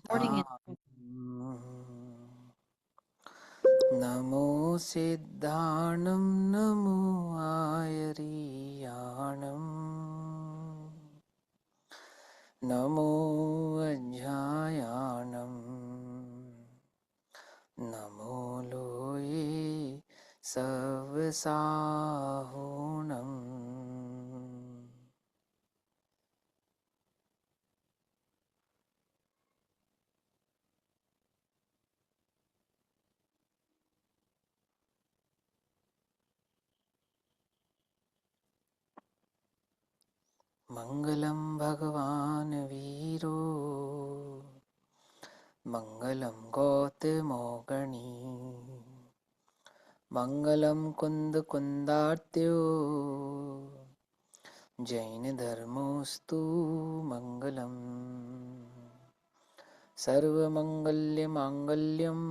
Recording it. नमो सिद्धाणं नमो आयरीयाणं नमो अज्ञायाणं नमो लोये सवसाहुणम् मङ्गलं भगवान् वीरो मङ्गलं गौतमोगणी मङ्गलं कुन्दकुन्दार्त्यो जैनधर्मोऽस्तु मङ्गलम् सर्वमङ्गल्यमाङ्गल्यं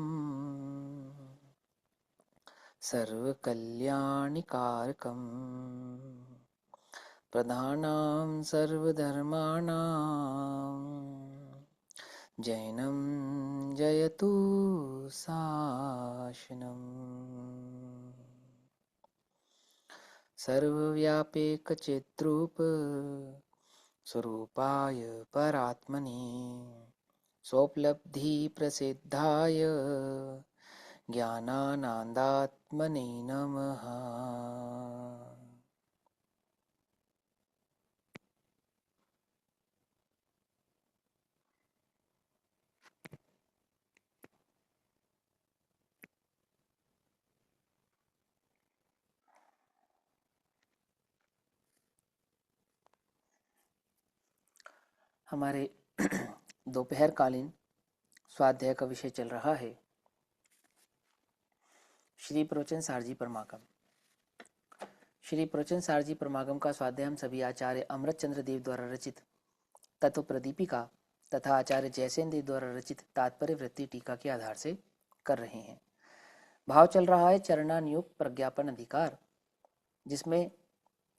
सर्वकल्याणिकारकम् प्रधानां सर्वधर्माणां जैनं जयतु शासनम् सर्वव्यापकचिद्रूप स्वरूपाय परात्मने स्वोपलब्धिप्रसिद्धाय ज्ञानानन्दात्मने नमः। हमारे दोपहरकालीन स्वाध्याय का विषय चल रहा है श्री प्रवचन सारजी परमागम। श्री प्रवचन सारजी परमागम का स्वाध्याय हम सभी आचार्य अमृत चंद्र देव द्वारा रचित तत्व प्रदीपिका तथा आचार्य जयसेन देव द्वारा रचित तात्पर्य वृत्ति टीका के आधार से कर रहे हैं। भाव चल रहा है चरणानुयोग प्रज्ञापन अधिकार, जिसमें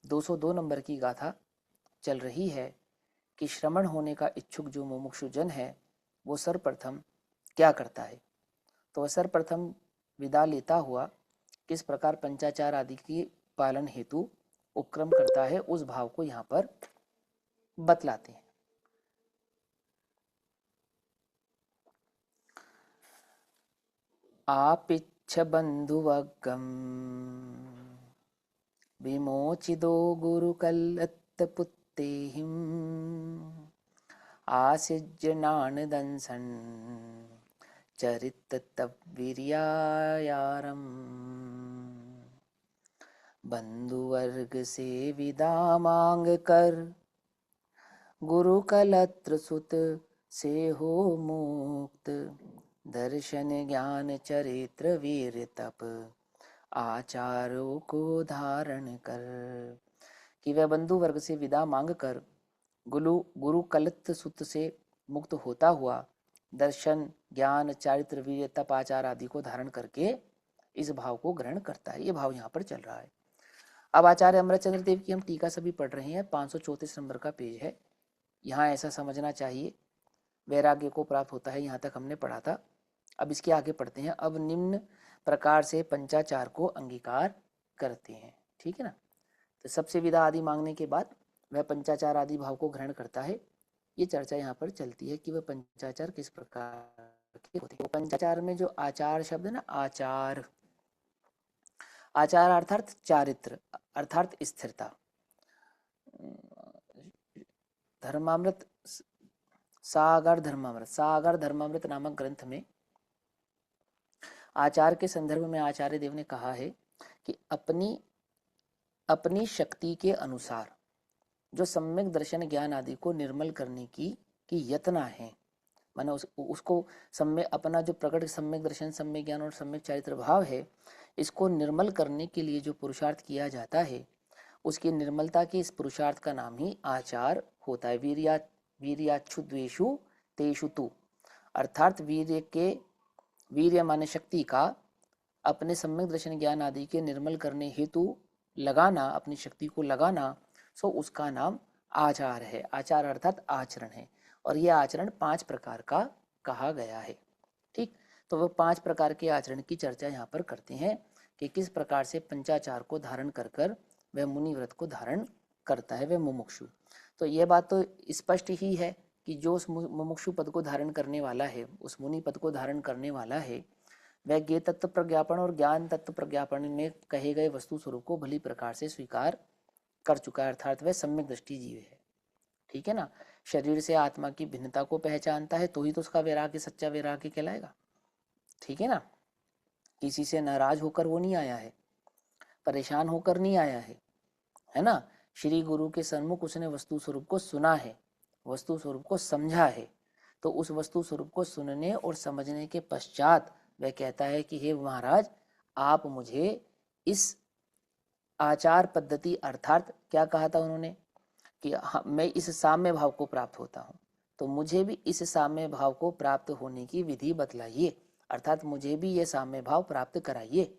202 नंबर की गाथा चल रही है कि श्रमण होने का इच्छुक जो मुमुक्षु जन है वो सर्वप्रथम क्या करता है। तो वह सर्वप्रथम विदा लेता हुआ किस प्रकार पंचाचार आदि की पालन हेतु उपक्रम करता है, उस भाव को यहाँ पर बतलाते हैं। आपिच्छ बंधुवगम विमोचिदो गुरुकल्लत्पुत्तेहिं आसिज्यनानदंसन् चरिततवीर्यायारम् बंधुवर्ग से विदा मांग कर गुरुकलत्र सुत से हो मुक्त दर्शन ज्ञान चरित्र वीर तप आचारों को धारण कर। कि वह बंधु वर्ग से विदा मांग कर गुरु कलत्र सुत से मुक्त होता हुआ दर्शन ज्ञान चारित्र वीर तप आचार आदि को धारण करके इस भाव को ग्रहण करता है। ये भाव यहाँ पर चल रहा है। अब आचार्य अमृतचंद्र देव की हम टीका सभी पढ़ रहे हैं। 534 नंबर का पेज है। यहाँ ऐसा समझना चाहिए वैराग्य को प्राप्त होता है, यहाँ तक हमने पढ़ा था। अब इसके आगे पढ़ते हैं। अब निम्न प्रकार से पंचाचार को अंगीकार करते हैं, ठीक है ना। तो सबसे विदा आदि मांगने के बाद वह पंचाचार आदि भाव को ग्रहण करता है। ये चर्चा यहाँ पर चलती है कि वह पंचाचार किस प्रकार के होते हैं। पंचाचार में जो आचार शब्द है ना, आचार आचार अर्थात चारित्र अर्थात स्थिरता। धर्मामृत सागर धर्मामृत नामक ग्रंथ में आचार के संदर्भ में आचार्य देव ने कहा है कि अपनी शक्ति के अनुसार जो सम्यक दर्शन ज्ञान आदि को निर्मल करने की यत्न है, माने उसको सम्यक अपना जो प्रकट सम्यक दर्शन सम्यक ज्ञान और सम्यक चारित्र भाव है, इसको निर्मल करने के लिए जो पुरुषार्थ किया जाता है, उसकी निर्मलता के इस पुरुषार्थ का नाम ही आचार होता है। वीर्याच्छु द्वेषु तेषु तु, अर्थात वीर्य माने शक्ति का अपने सम्यक दर्शन ज्ञान आदि के निर्मल करने हेतु लगाना, अपनी शक्ति को लगाना, सो उसका नाम आचार है। आचार अर्थात आचरण है। और यह आचरण 5 प्रकार का कहा गया है। ठीक, तो वो 5 प्रकार के आचरण की चर्चा यहाँ पर करते हैं कि किस प्रकार से पंचाचार को धारण कर कर वह मुनि व्रत को धारण करता है वह मुमुक्षु। तो यह बात तो स्पष्ट ही है कि जो उस मुमुक्षु पद को धारण करने वाला है, उस मुनि पद को धारण करने वाला है, वह ज्ञेय तत्व प्रज्ञापन और ज्ञान तत्व प्रज्ञापन में कहे गए वस्तु स्वरूप को भली प्रकार से स्वीकार कर चुका है, अर्थात वह सम्यक दृष्टि जीव है। ठीक है ना, शरीर से आत्मा की भिन्नता को पहचानता है तो ही तो उसका वैराग्य सच्चा वैराग्य कहलाएगा। ठीक है ना, किसी से नाराज होकर वो नहीं आया है, परेशान होकर नहीं आया है ना। श्री गुरु के सन्मुख उसने वस्तु स्वरूप को सुना है, वस्तु स्वरूप को समझा है, तो उस वस्तु स्वरूप को सुनने और समझने के पश्चात वह कहता है कि हे महाराज, आप मुझे इस आचार पद्धति, अर्थात क्या कहा था उन्होंने कि मैं इस साम्य भाव को प्राप्त होता हूँ, तो मुझे भी इस साम्य भाव को प्राप्त होने की विधि बतलाइए, अर्थात मुझे भी ये साम्य भाव प्राप्त कराइए।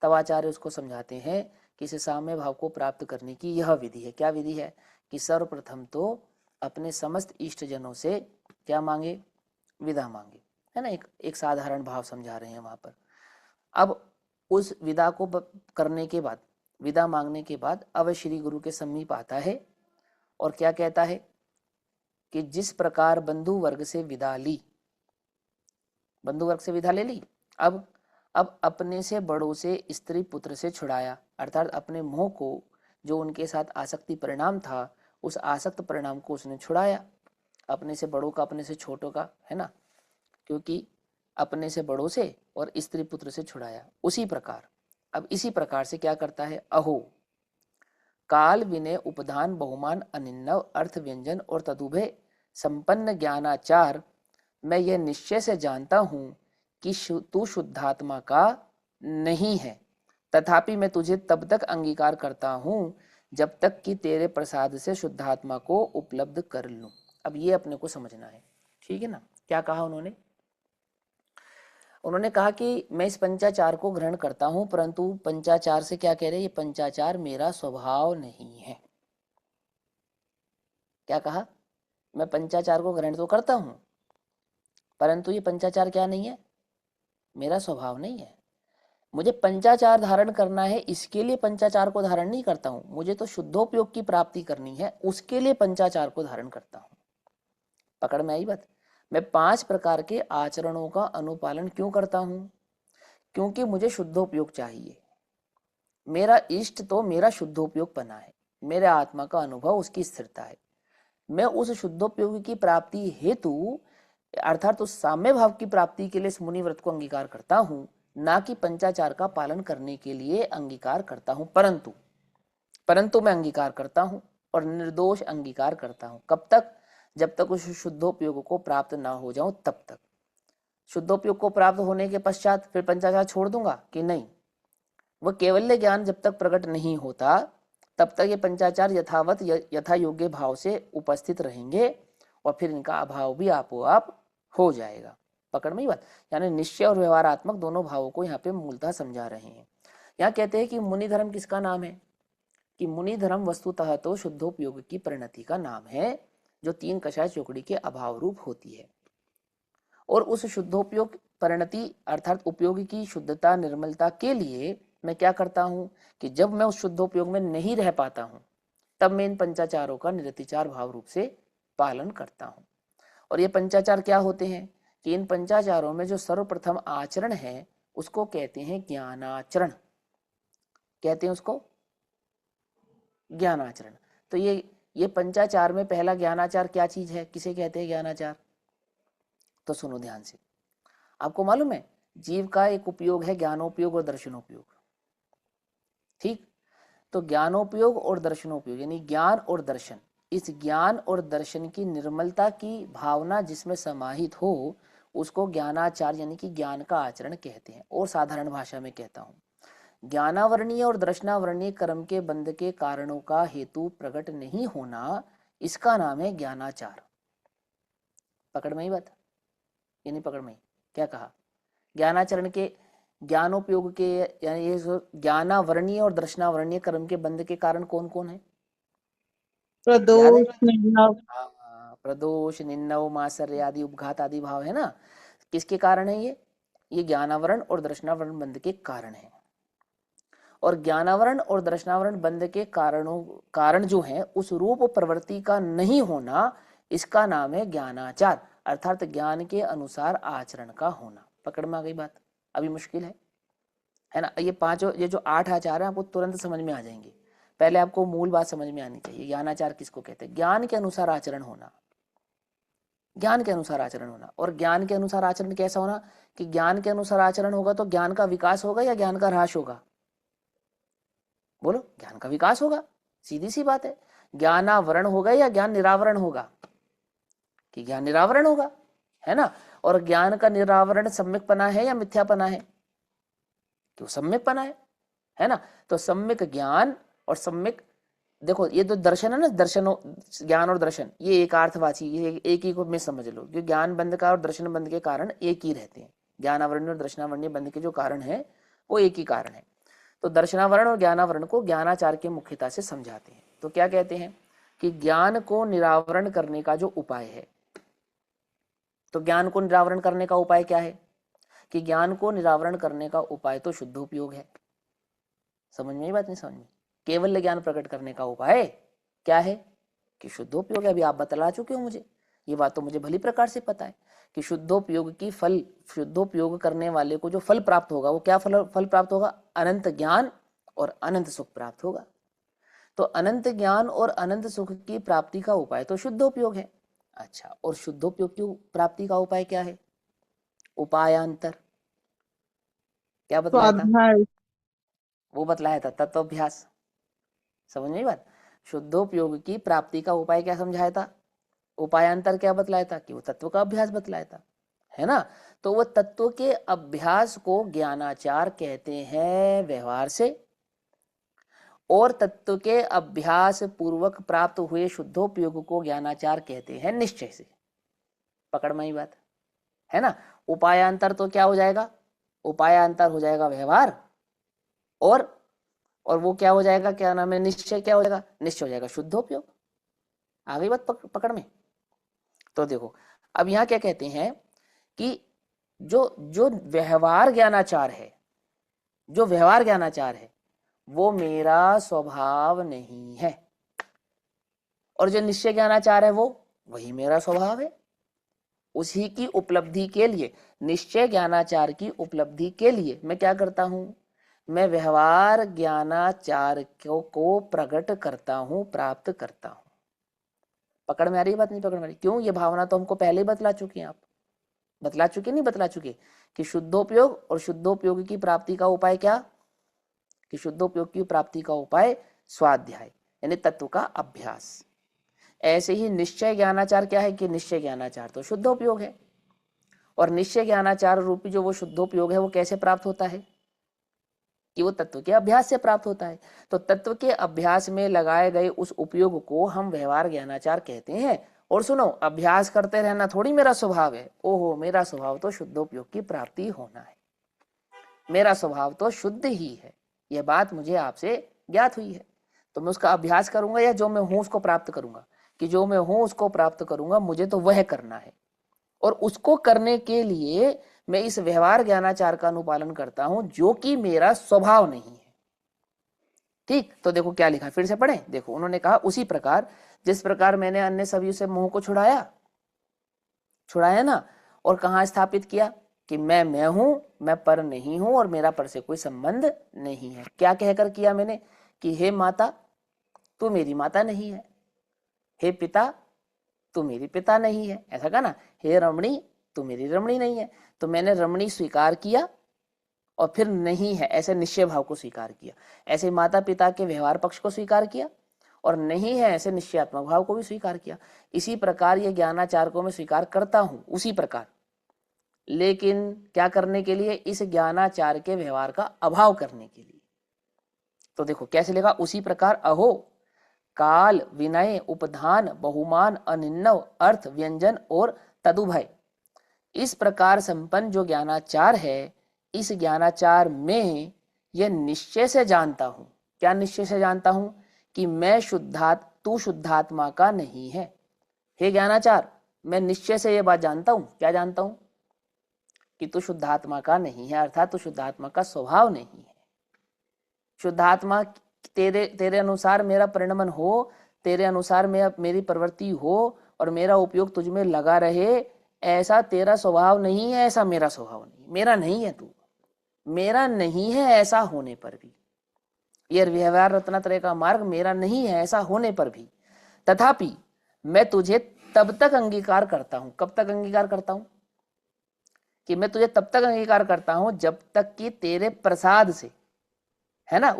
तब आचार्य उसको समझाते हैं कि इस साम्य भाव को प्राप्त करने की यह विधि है। क्या विधि है कि सर्वप्रथम तो अपने समस्त इष्ट जनों से क्या मांगे, विदा मांगे, है ना। एक साधारण भाव समझा रहे हैं वहां पर। अब उस विदा को करने के बाद, विदा मांगने के बाद अब श्री गुरु के समीप आता है और क्या कहता है कि जिस प्रकार बंधु वर्ग से विदा ली, बंधु वर्ग से विदा ले ली, अब अपने से बड़ों से, स्त्री पुत्र से छुड़ाया, अर्थात अपने मोह को, जो उनके साथ आसक्ति परिणाम था, उस आसक्त परिणाम को उसने छुड़ाया, अपने से बड़ों का, अपने से छोटों का, है ना, क्योंकि अपने से बड़ों से और स्त्री पुत्र से छुड़ाया। उसी प्रकार अब इसी प्रकार से क्या करता है, अहो काल विनय उपधान बहुमान अनिन्नव अर्थ व्यंजन और तदुभय संपन्न ज्ञानाचार, मैं यह निश्चय से जानता हूं कि तू शुद्धात्मा का नहीं है, तथापि मैं तुझे तब तक अंगीकार करता हूं जब तक कि तेरे प्रसाद से शुद्धात्मा को उपलब्ध कर लूं। अब ये अपने को समझना है। ठीक है ना, क्या कहा उन्होंने, उन्होंने कहा कि मैं इस पंचाचार को ग्रहण करता हूं, परंतु पंचाचार से क्या कह रहे हैं, ये पंचाचार मेरा स्वभाव नहीं है। क्या कहा, मैं पंचाचार को ग्रहण तो करता हूं, परंतु ये पंचाचार क्या नहीं है, मेरा स्वभाव नहीं है। मुझे पंचाचार धारण करना है, इसके लिए पंचाचार को धारण नहीं करता हूं, मुझे तो शुद्धोपयोग की प्राप्ति करनी है, उसके लिए पंचाचार को धारण करता हूं। पकड़ में आई बात। मैं 5 प्रकार के आचरणों का अनुपालन क्यों करता हूं, क्योंकि मुझे शुद्धोपयोग चाहिए। मेरा इष्ट तो मेरा शुद्धोपयोग बना है, मेरे आत्मा का अनुभव, उसकी स्थिरता है। मैं उस शुद्धोपयोग की प्राप्ति हेतु, अर्थात उस साम्य भाव की प्राप्ति के लिए इस मुनि व्रत को अंगीकार करता हूं, ना कि पंचाचार का पालन करने के लिए अंगीकार करता हूं। परंतु मैं अंगीकार करता हूं और निर्दोष अंगीकार करता हूं। कब तक, जब तक उस शुद्धोपयोग को प्राप्त ना हो जाऊं तब तक। शुद्धोपयोग को प्राप्त होने के पश्चात फिर पंचाचार छोड़ दूंगा कि नहीं, वह केवल्य ज्ञान जब तक प्रकट नहीं होता तब तक ये पंचाचार यथावत यथा योग्य भाव से उपस्थित रहेंगे और फिर इनका अभाव भी आपोआप हो जाएगा। पकड़ में ही बात, यानी निश्चय और व्यवहारात्मक दोनों भावों को यहाँ पे मूलतः समझा रहे हैं। यहाँ कहते हैं कि मुनि धर्म किसका नाम है, कि मुनि धर्म वस्तुतः तो शुद्धोपयोग की परिणति का नाम है, जो 3 कषाय चौकड़ी के अभाव रूप होती है। और उस शुद्धोपयोग परिणति अर्थात उपयोग की शुद्धता निर्मलता के लिए मैं क्या करता हूं कि जब मैं उस शुद्धोपयोग में नहीं रह पाता हूं तब मैं इन पंचाचारों का निरतिचार भाव रूप से पालन करता हूं। और ये पंचाचार क्या होते हैं कि इन पंचाचारों में जो सर्वप्रथम आचरण है उसको कहते हैं ज्ञानाचरण, कहते हैं उसको ज्ञानाचरण। तो ये पंचाचार में पहला ज्ञानाचार क्या चीज है, किसे कहते हैं ज्ञानाचार, तो सुनो ध्यान से। आपको मालूम है जीव का एक उपयोग है ज्ञानोपयोग और दर्शनोपयोग। ठीक, तो ज्ञानोपयोग और दर्शनोपयोग यानी ज्ञान और दर्शन, इस ज्ञान और दर्शन की निर्मलता की भावना जिसमें समाहित हो उसको ज्ञानाचार यानी कि ज्ञान का आचरण कहते हैं। और साधारण भाषा में कहता हूं, ज्ञानावरणीय और दर्शनावरणीय कर्म के बंध के कारणों का हेतु प्रकट नहीं होना, इसका नाम है ज्ञानाचार। पकड़ में ही बात, यानी पकड़ में, क्या कहा, ज्ञानाचरण के ज्ञानोपयोग के यानी ये ज्ञानावरणीय और दर्शनावरणीय कर्म के बंध के कारण कौन कौन है, प्रदोष, निर्णव, प्रदोष, निन्नव, मात्सर्य आदि, उपघात आदि भाव है ना, किसके कारण है ये ज्ञानावरण और दर्शनावरण बंध के कारण है। और ज्ञानावरण और दर्शनावरण बंध के कारण जो है उस रूप प्रवृत्ति का नहीं होना, इसका नाम है ज्ञानाचार, अर्थात ज्ञान के अनुसार आचरण का होना। पकड़ में आ गई बात? अभी मुश्किल है ना। ये जो 8 आचार है आपको तुरंत समझ में आ जाएंगे। पहले आपको मूल बात समझ में आनी चाहिए, ज्ञानाचार किसको कहते हैं? ज्ञान के अनुसार आचरण होना, ज्ञान के अनुसार आचरण होना। और ज्ञान के अनुसार आचरण कैसा होना कि ज्ञान के अनुसार आचरण होगा तो ज्ञान का विकास होगा या ज्ञान का ह्रास होगा? बोलो, ज्ञान का विकास होगा, सीधी सी बात है। ज्ञानावरण होगा या ज्ञान निरावरण होगा? कि ज्ञान निरावरण होगा, है ना। और ज्ञान का निरावरण सम्यकपना है या मिथ्यापना है? कि वो सम्यकपना है ना। तो सम्यक ज्ञान और सम्यक, देखो ये जो दर्शन है ना, दर्शनों, ज्ञान और दर्शन ये एक अर्थवाची, ये एक ही को में समझ लो। जो ज्ञान बंध का और दर्शन बंध के कारण एक ही रहते हैं। ज्ञानावरण और दर्शनावरण बंध के जो कारण है वो एक ही कारण है। तो दर्शनावरण और ज्ञानावरण को ज्ञानाचार के मुख्यता से समझाते हैं। तो क्या कहते हैं कि ज्ञान को निरावरण करने का जो उपाय है, तो ज्ञान को निरावरण करने का उपाय क्या है? कि ज्ञान को निरावरण करने का उपाय तो शुद्धोपयोग है। समझ में आई बात? नहीं समझ में? केवल ज्ञान प्रकट करने का उपाय क्या है? कि शुद्धोपयोग है। अभी आप बतला चुके हो मुझे, ये बात तो मुझे भली प्रकार से पता है कि शुद्धोपयोग की फल, शुद्धोपयोग करने वाले को जो फल प्राप्त होगा वो क्या फल प्राप्त होगा? अनंत ज्ञान और अनंत सुख प्राप्त होगा। तो अनंत ज्ञान और अनंत सुख की प्राप्ति का उपाय तो शुद्धोपयोग है। अच्छा, और शुद्धोपयोग की प्राप्ति का उपाय क्या है? उपायांतर। क्या बतलाया था? वो बतलाया था तत्वाभ्यास। समझ में बात? शुद्धोपयोग की प्राप्ति का उपाय क्या समझाया था? उपायांतर क्या बतलाया था? कि वो तत्व का अभ्यास बतलाया था, है ना। तो वो तत्व के अभ्यास को ज्ञानाचार कहते हैं व्यवहार से, और तत्व के अभ्यास पूर्वक प्राप्त हुए शुद्धोपयोग को ज्ञानाचार कहते हैं निश्चय से। पकड़ में ही बात है ना। उपायांतर तो क्या हो जाएगा? उपायांतर हो जाएगा व्यवहार, और वो क्या हो जाएगा, क्या नाम है, निश्चय क्या हो जाएगा? निश्चय हो जाएगा शुद्धोपयोग। आ गई बात पकड़ में? तो देखो अब यहाँ क्या कहते हैं कि जो जो व्यवहार ज्ञानाचार है, जो व्यवहार ज्ञानाचार है वो मेरा स्वभाव नहीं है, और जो निश्चय ज्ञानाचार है वो वही मेरा स्वभाव है। उसी की उपलब्धि के लिए, निश्चय ज्ञानाचार की उपलब्धि के लिए मैं क्या करता हूं? मैं व्यवहार ज्ञानाचार को प्रकट करता हूं, प्राप्त करता हूं। पकड़ में आ रही बात? नहीं पकड़ में आ रही? क्यों? ये भावना तो हमको पहले ही बतला चुके हैं। आप बतला चुके, नहीं बतला चुके कि शुद्धोपयोग और शुद्धोपयोग की प्राप्ति का उपाय क्या? कि शुद्धोपयोग की प्राप्ति का उपाय स्वाध्याय, यानी तत्व का अभ्यास। ऐसे ही निश्चय ज्ञानाचार क्या है? कि निश्चय ज्ञानाचार तो शुद्धोपयोग है, और निश्चय ज्ञानाचार रूपी जो वो शुद्धोपयोग है वो कैसे प्राप्त होता है? कि वो तत्व के अभ्यास से प्राप्त होता है। तो तत्व के अभ्यास में लगाए गए उस उपयोग को हम व्यवहार ज्ञानाचार कहते हैं। और सुनो, अभ्यास करते रहना थोड़ी मेरा स्वभाव है। ओहो, मेरा स्वभाव तो शुद्धोपयोग की प्राप्ति होना है, मेरा स्वभाव तो शुद्ध ही है। यह बात मुझे आपसे ज्ञात हुई है, तो मैं उसका अभ्यास करूंगा या जो मैं हूं उसको प्राप्त करूंगा? कि जो मैं हूं उसको प्राप्त करूंगा, मुझे तो वह करना है, और उसको करने के लिए मैं इस व्यवहार ज्ञानाचार का अनुपालन करता हूं जो कि मेरा स्वभाव नहीं है। ठीक, तो देखो क्या लिखा, फिर से पढ़ें। देखो उन्होंने कहा, उसी प्रकार जिस प्रकार मैंने अन्य सभी से मोह को छुड़ाया ना, और कहां स्थापित किया कि मैं हूं, मैं पर नहीं हूं, और मेरा पर से कोई संबंध नहीं है। क्या कहकर किया मैंने? कि हे माता, तू मेरी माता नहीं है। हे पिता, तू मेरी पिता नहीं है। ऐसा कहा ना। हे रमणी, तू मेरी रमणी नहीं है। तो मैंने रमणी स्वीकार किया, और फिर नहीं है ऐसे निश्चय भाव को स्वीकार किया। ऐसे माता पिता के व्यवहार पक्ष को स्वीकार किया, और नहीं है ऐसे निश्चयात्मक भाव को भी स्वीकार किया। इसी प्रकार ये ज्ञानाचार को मैं स्वीकार करता हूं उसी प्रकार, लेकिन क्या करने के लिए? इस ज्ञानाचार के व्यवहार का अभाव करने के लिए। तो देखो कैसे लिखा, उसी प्रकार अहो काल, विनय, उपधान, बहुमान, अनिन्नव, अर्थ, व्यंजन और तदुभय, इस प्रकार संपन्न जो ज्ञानाचार है, इस ज्ञानाचार में यह निश्चय से जानता हूं। क्या निश्चय से जानता हूं? कि मैं तू शुद्धात्मा का नहीं है। हे ज्ञानाचार, मैं निश्चय से ये बात जानता हूं। क्या जानता हूं? कि तू शुद्धात्मा का नहीं है, अर्थात तू शुद्धात्मा का स्वभाव नहीं है। शुद्धात्मा तेरे तेरे अनुसार मेरा परिणमन हो, तेरे अनुसार मेरी प्रवृत्ति हो और मेरा उपयोग तुझ में लगा रहे, ऐसा तेरा स्वभाव नहीं है, ऐसा मेरा स्वभाव नहीं, मेरा नहीं है तू, मेरा नहीं है ऐसा होने पर भी। यह व्यवहार रत्नात्रय का मार्ग मेरा नहीं है ऐसा होने पर भी, तथापि मैं तुझे तब तक अंगीकार करता हूं। कब तक अंगीकार करता हूं? कि मैं तुझे तब तक अंगीकार करता हूं जब तक कि तेरे प्रसाद से, है ना,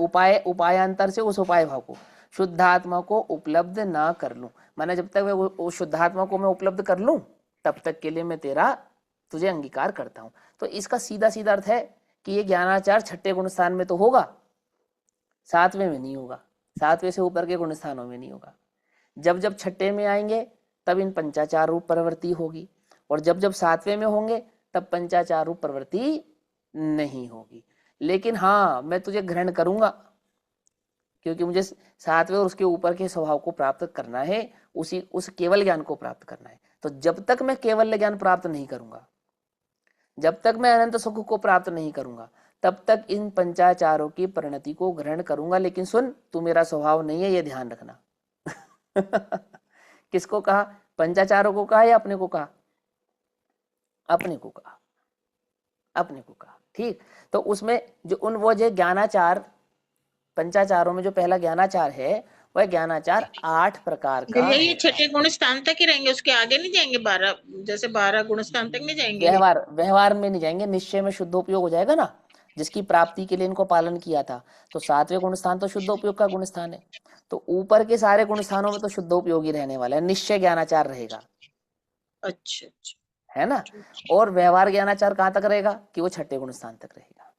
उपायांतर से उस उपाय भाव को, शुद्धात्मा को उपलब्ध ना कर लूं। माने जब तक मैं शुद्धात्मा को मैं उपलब्ध कर लूं तब तक के लिए मैं तेरा तुझे अंगीकार करता हूं। तो इसका सीधा सीधा अर्थ है कि ये ज्ञानाचार छठे गुण स्थान में तो होगा, सातवें में नहीं होगा, सातवें से ऊपर के गुण स्थानों में नहीं होगा। जब जब छठे में आएंगे तब इन पंचाचार रूप प्रवृत्ति होगी, और जब जब सातवें में होंगे तब पंचाचार रूप प्रवृत्ति नहीं होगी। लेकिन हाँ, मैं तुझे ग्रहण करूंगा, क्योंकि मुझे सातवें और उसके ऊपर के स्वभाव को प्राप्त करना है, उस केवल ज्ञान को प्राप्त करना है। तो जब तक मैं केवल ज्ञान प्राप्त नहीं करूंगा, जब तक मैं अनंत सुख को प्राप्त नहीं करूंगा, तब तक इन पंचाचारों की परिणति को ग्रहण करूंगा। लेकिन सुन, तू मेरा स्वभाव नहीं है, ये ध्यान रखना। किसको कहा? पंचाचारों को कहा या अपने को कहा? अपने को कहा, अपने को कहा। ठीक, तो उसमें जो वो जो ज्ञानाचार, पंचाचारों में जो पहला ज्ञानाचार है वह ज्ञानाचार 8 प्रकार का। भैया ये छठे गुण स्थान तक ही रहेंगे, उसके आगे नहीं जाएंगे? 12, जैसे 12 गुण स्थान तक नहीं जाएंगे? व्यवहार में नहीं जाएंगे, निश्चय में शुद्ध उपयोग हो जाएगा ना, जिसकी प्राप्ति के लिए इनको पालन किया था। तो सातवें गुण स्थान तो शुद्ध उपयोग का गुण स्थान है, तो ऊपर के सारे गुण स्थानों में तो शुद्ध उपयोगी रहने वाला है, निश्चय ज्ञानाचार रहेगा। अच्छा अच्छा, है ना। और व्यवहार ज्ञानाचार कहाँ तक रहेगा? कि वो छठे गुण स्थान तक रहेगा।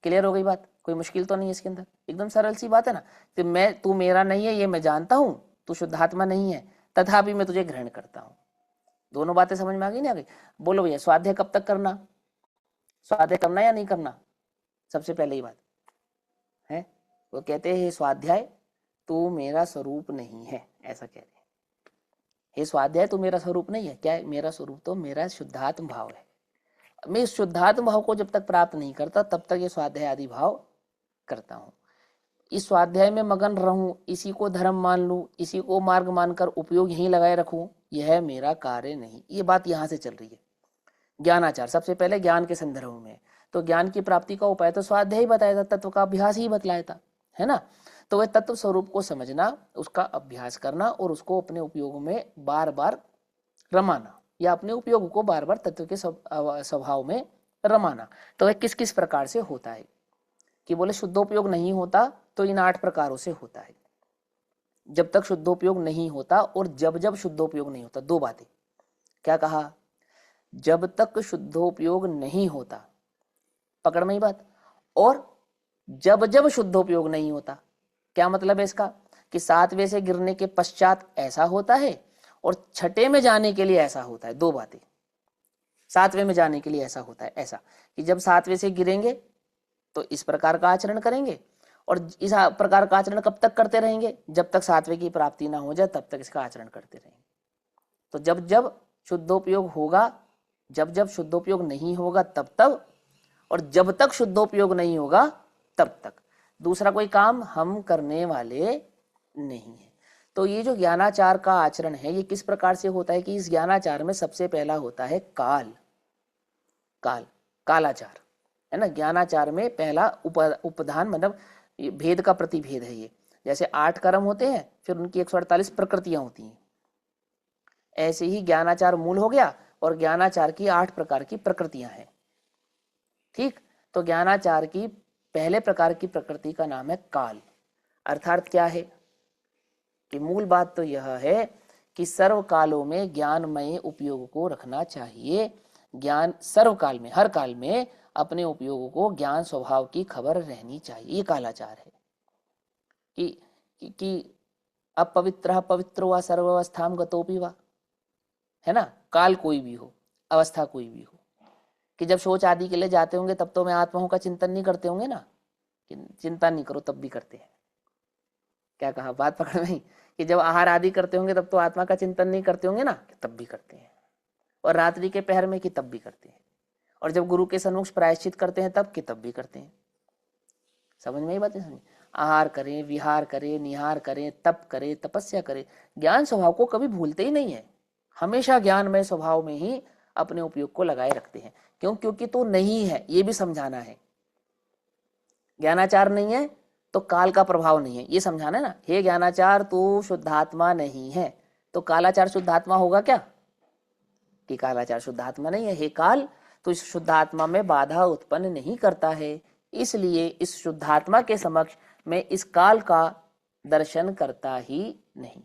क्लियर हो गई बात? कोई मुश्किल तो नहीं है इसके अंदर, एकदम सरल सी बात है ना। तो तू मेरा नहीं है ये मैं जानता हूं, तू शुद्धात्मा नहीं है, तथापि मैं तुझे ग्रहण करता हूं। दोनों बातें समझ में आ गई? नहीं आ गई? बोलो भैया, स्वाध्याय कब तक करना? स्वाध्याय करना या नहीं करना? सबसे पहले ही बात है, वो कहते हैं स्वाध्याय तू मेरा स्वरूप नहीं है, ऐसा कह रहे हैं। हे स्वाध्याय तू मेरा स्वरूप नहीं है। क्या है मेरा स्वरूप? तो मेरा शुद्धात्म भाव है। मैं इस शुद्धात्म भाव को जब तक प्राप्त नहीं करता तब तक ये स्वाध्याय आदि भाव करता हूं। इस स्वाध्याय में मगन रहूं, इसी को धर्म मान लूं, इसी को मार्ग मानकर उपयोग यहीं लगाए रखूं, यह मेरा कार्य नहीं। ये बात यहां से चल रही है। ज्ञानाचार सबसे पहले ज्ञान के संदर्भ में, तो ज्ञान की प्राप्ति का उपाय तो स्वाध्याय ही बताया था, तत्व का अभ्यास ही बतलाया था, है ना। तो वह तत्व स्वरूप को समझना, उसका अभ्यास करना और उसको अपने उपयोग में बार बार रमाना, या अपने उपयोग को बार बार तत्व के स्वभाव में रमाना। तो वह किस किस प्रकार से होता है? कि बोले शुद्धोपयोग नहीं होता तो इन 8 प्रकारों से होता है। जब तक शुद्धोपयोग नहीं होता और जब जब शुद्धोपयोग नहीं होता, दो बातें। क्या कहा? जब तक शुद्धोपयोग नहीं होता, पकड़ में ही बात, और जब जब शुद्धोपयोग नहीं होता। क्या मतलब है इसका? कि 7वें से गिरने के पश्चात ऐसा होता है और छठे में जाने के लिए ऐसा होता है। दो बातें। 7वें में जाने के लिए ऐसा होता है, ऐसा कि जब 7वें से गिरेंगे तो इस प्रकार का आचरण करेंगे, और इस प्रकार का आचरण कब तक करते रहेंगे? जब तक 7वें की प्राप्ति ना हो जाए तब तक इसका आचरण करते रहेंगे। तो जब जब शुद्धोपयोग होगा, जब जब शुद्धोपयोग नहीं होगा तब तब, और जब तक शुद्धोपयोग नहीं होगा तब तक। दूसरा कोई काम हम करने वाले नहीं है। तो ये जो ज्ञानाचार का आचरण है ये किस प्रकार से होता है? कि इस ज्ञानाचार में सबसे पहला होता है काल, कालाचार, है ना। ज्ञानाचार में पहला उपधान, मतलब भेद का प्रतिभेद है ये। जैसे 8 कर्म होते हैं, फिर उनकी 148 प्रकृतियां होती हैं, ऐसे ही ज्ञानाचार मूल हो गया और ज्ञानाचार की 8 प्रकार की प्रकृतियां हैं। ठीक, तो ज्ञानाचार की पहले प्रकार की प्रकृति का नाम है काल। अर्थात क्या है? कि मूल बात तो यह है कि सर्व कालों में ज्ञानमय उपयोग को रखना चाहिए। ज्ञान सर्वकाल में, हर काल में अपने उपयोग को ज्ञान स्वभाव की खबर रहनी चाहिए। ये कालाचार है कि अपवित्र पवित्रो व सर्वावस्थाम गतोपि वा, है ना। काल कोई भी हो, अवस्था कोई भी हो, कि जब शौच आदि के लिए जाते होंगे तब तो मैं आत्माओं का चिंतन नहीं करते होंगे ना, कि चिंता नहीं करो, तब भी करते हैं। क्या कहा, बात पकड़ में आई कि जब आहार आदि करते होंगे तब तो आत्मा का चिंतन नहीं करते होंगे ना, तब भी करते हैं। और रात्रि के पहर में कि तब भी करते हैं। और जब गुरु के सन्मुख प्रायश्चित करते हैं तब कि तब भी करते हैं। समझ में ही बात है, समझ। आहार करें, विहार करें, निहार करें, तप करें, तपस्या करें, ज्ञान स्वभाव को कभी भूलते ही नहीं है। हमेशा ज्ञानमय स्वभाव में ही अपने उपयोग को लगाए रखते हैं। क्यों? क्योंकि तो नहीं है, ये भी समझाना है। ज्ञानाचार नहीं है तो काल का प्रभाव नहीं है, ये समझाना है ना। हे ज्ञानाचार तू शुद्धात्मा नहीं है, तो कालाचार शुद्धात्मा होगा क्या? कि कालाचार शुद्धात्मा नहीं है। हे काल, तो इस शुद्धात्मा में बाधा उत्पन्न नहीं करता है, इसलिए इस शुद्धात्मा के समक्ष मैं इस काल का दर्शन करता ही नहीं।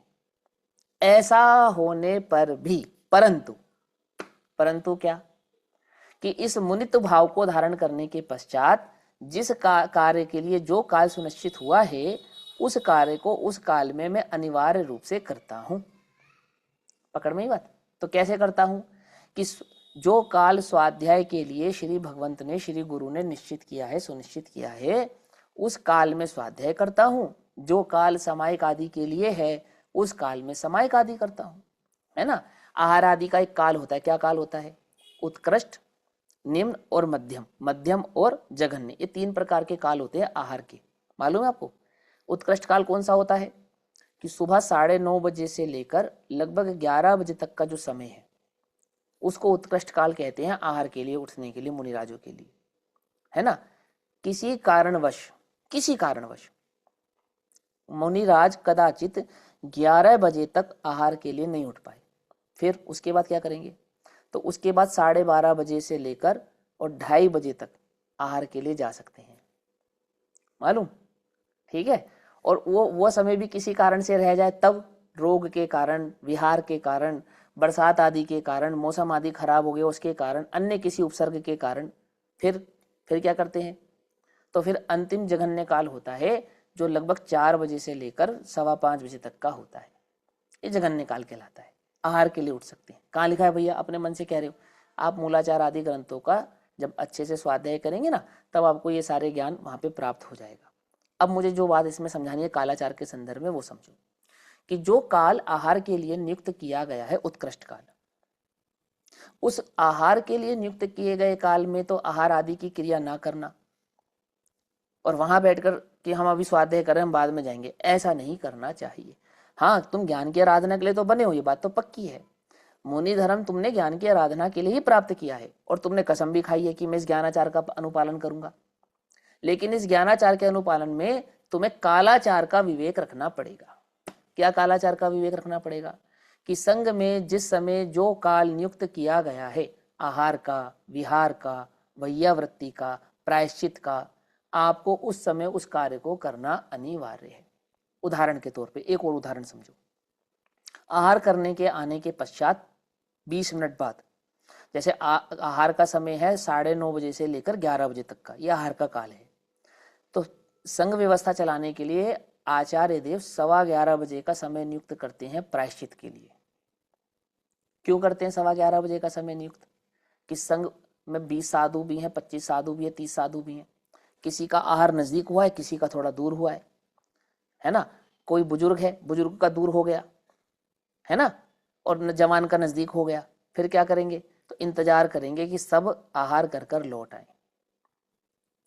ऐसा होने पर भी परंतु क्या, कि इस मुनित भाव को धारण करने के पश्चात जिस कार्य के लिए जो काल सुनिश्चित हुआ है, उस कार्य को उस काल में मैं अनिवार्य रूप से करता हूं। पकड़ में ही बात। तो कैसे करता हूं? कि जो काल स्वाध्याय के लिए श्री भगवंत ने, श्री गुरु ने निश्चित किया है, सुनिश्चित किया है, उस काल में स्वाध्याय करता हूं। जो काल समायिक आदि के लिए है, उस काल में समायिक आदि करता हूं, है ना। आहार आदि का एक काल होता है। क्या काल होता है? उत्कृष्ट, निम्न और मध्यम, मध्यम और जघन्य, ये 3 प्रकार के काल होते हैं आहार के। मालूम है आपको? उत्कृष्ट काल कौन सा होता है? कि सुबह 9:30 बजे से लेकर लगभग 11 बजे तक का जो समय है, उसको उत्कृष्ट काल कहते हैं आहार के लिए, उठने के लिए, मुनिराजों के लिए, है ना। किसी कारणवश मुनिराज कदाचित 11 बजे तक आहार के लिए नहीं उठ पाए, फिर उसके बाद क्या करेंगे? तो उसके बाद 12:30 बजे से लेकर और 2:30 बजे तक आहार के लिए जा सकते हैं। मालूम? ठीक है। और वो समय भी किसी कारण से रह जाए तब, रोग के कारण, विहार के कारण, बरसात आदि के कारण, मौसम आदि खराब हो गया उसके कारण, अन्य किसी उपसर्ग के कारण, फिर क्या करते हैं? तो फिर अंतिम जघन्य काल होता है, जो लगभग 4 बजे से लेकर 5:15 बजे तक का होता है। ये जघन्य काल कहलाता है। आहार के लिए उठ सकते हैं। कहाँ लिखा है भैया? अपने मन से कह रहे हो आप? मूलाचार आदि ग्रंथों का जब अच्छे से स्वाध्याय करेंगे ना, तब आपको ये सारे ज्ञान वहां पे प्राप्त हो जाएगा। अब मुझे जो बात इसमें समझानी है कालाचार के संदर्भ में, वो समझो कि जो काल आहार के लिए नियुक्त किया गया है, उत्कृष्ट काल, उस आहार के लिए नियुक्त किए गए काल में तो आहार आदि की क्रिया ना करना, और वहां बैठकर कि हम अभी स्वाध्याय करें, हम बाद में जाएंगे, ऐसा नहीं करना चाहिए। हाँ, तुम ज्ञान की आराधना के लिए तो बने हो, ये बात तो पक्की है। मुनि धर्म तुमने ज्ञान की आराधना के लिए ही प्राप्त किया है, और तुमने कसम भी खाई है कि मैं इस ज्ञानाचार का अनुपालन करूंगा। लेकिन इस ज्ञानाचार के अनुपालन में तुम्हें कालाचार का विवेक रखना पड़ेगा। क्या कालाचार का विवेक रखना पड़ेगा? कि संघ में जिस समय जो काल नियुक्त किया गया है, आहार का, विहार का, वैयावृत्ति का, प्रायश्चित का, आपको उस समय उस कार्य को करना अनिवार्य है। उदाहरण के तौर पे एक और उदाहरण समझो। आहार करने के आने के पश्चात 20 मिनट बाद, जैसे आहार का समय है 9:30 बजे से लेकर 11 बजे तक का, यह आहार का काल है। तो संघ व्यवस्था चलाने के लिए आचार्य देव 11:15 बजे का समय नियुक्त करते हैं प्रायश्चित के लिए। क्यों करते हैं 11:15 बजे का समय नियुक्त? कि संघ में 20 साधु भी हैं, 25 साधु भी हैं, 30 साधु भी हैं। किसी का आहार नजदीक हुआ है, किसी का थोड़ा दूर हुआ है ना। कोई बुजुर्ग है, बुजुर्ग का दूर हो गया, है ना, और जवान का नजदीक हो गया। फिर क्या करेंगे? तो इंतजार करेंगे कि सब आहार कर कर लौट आए।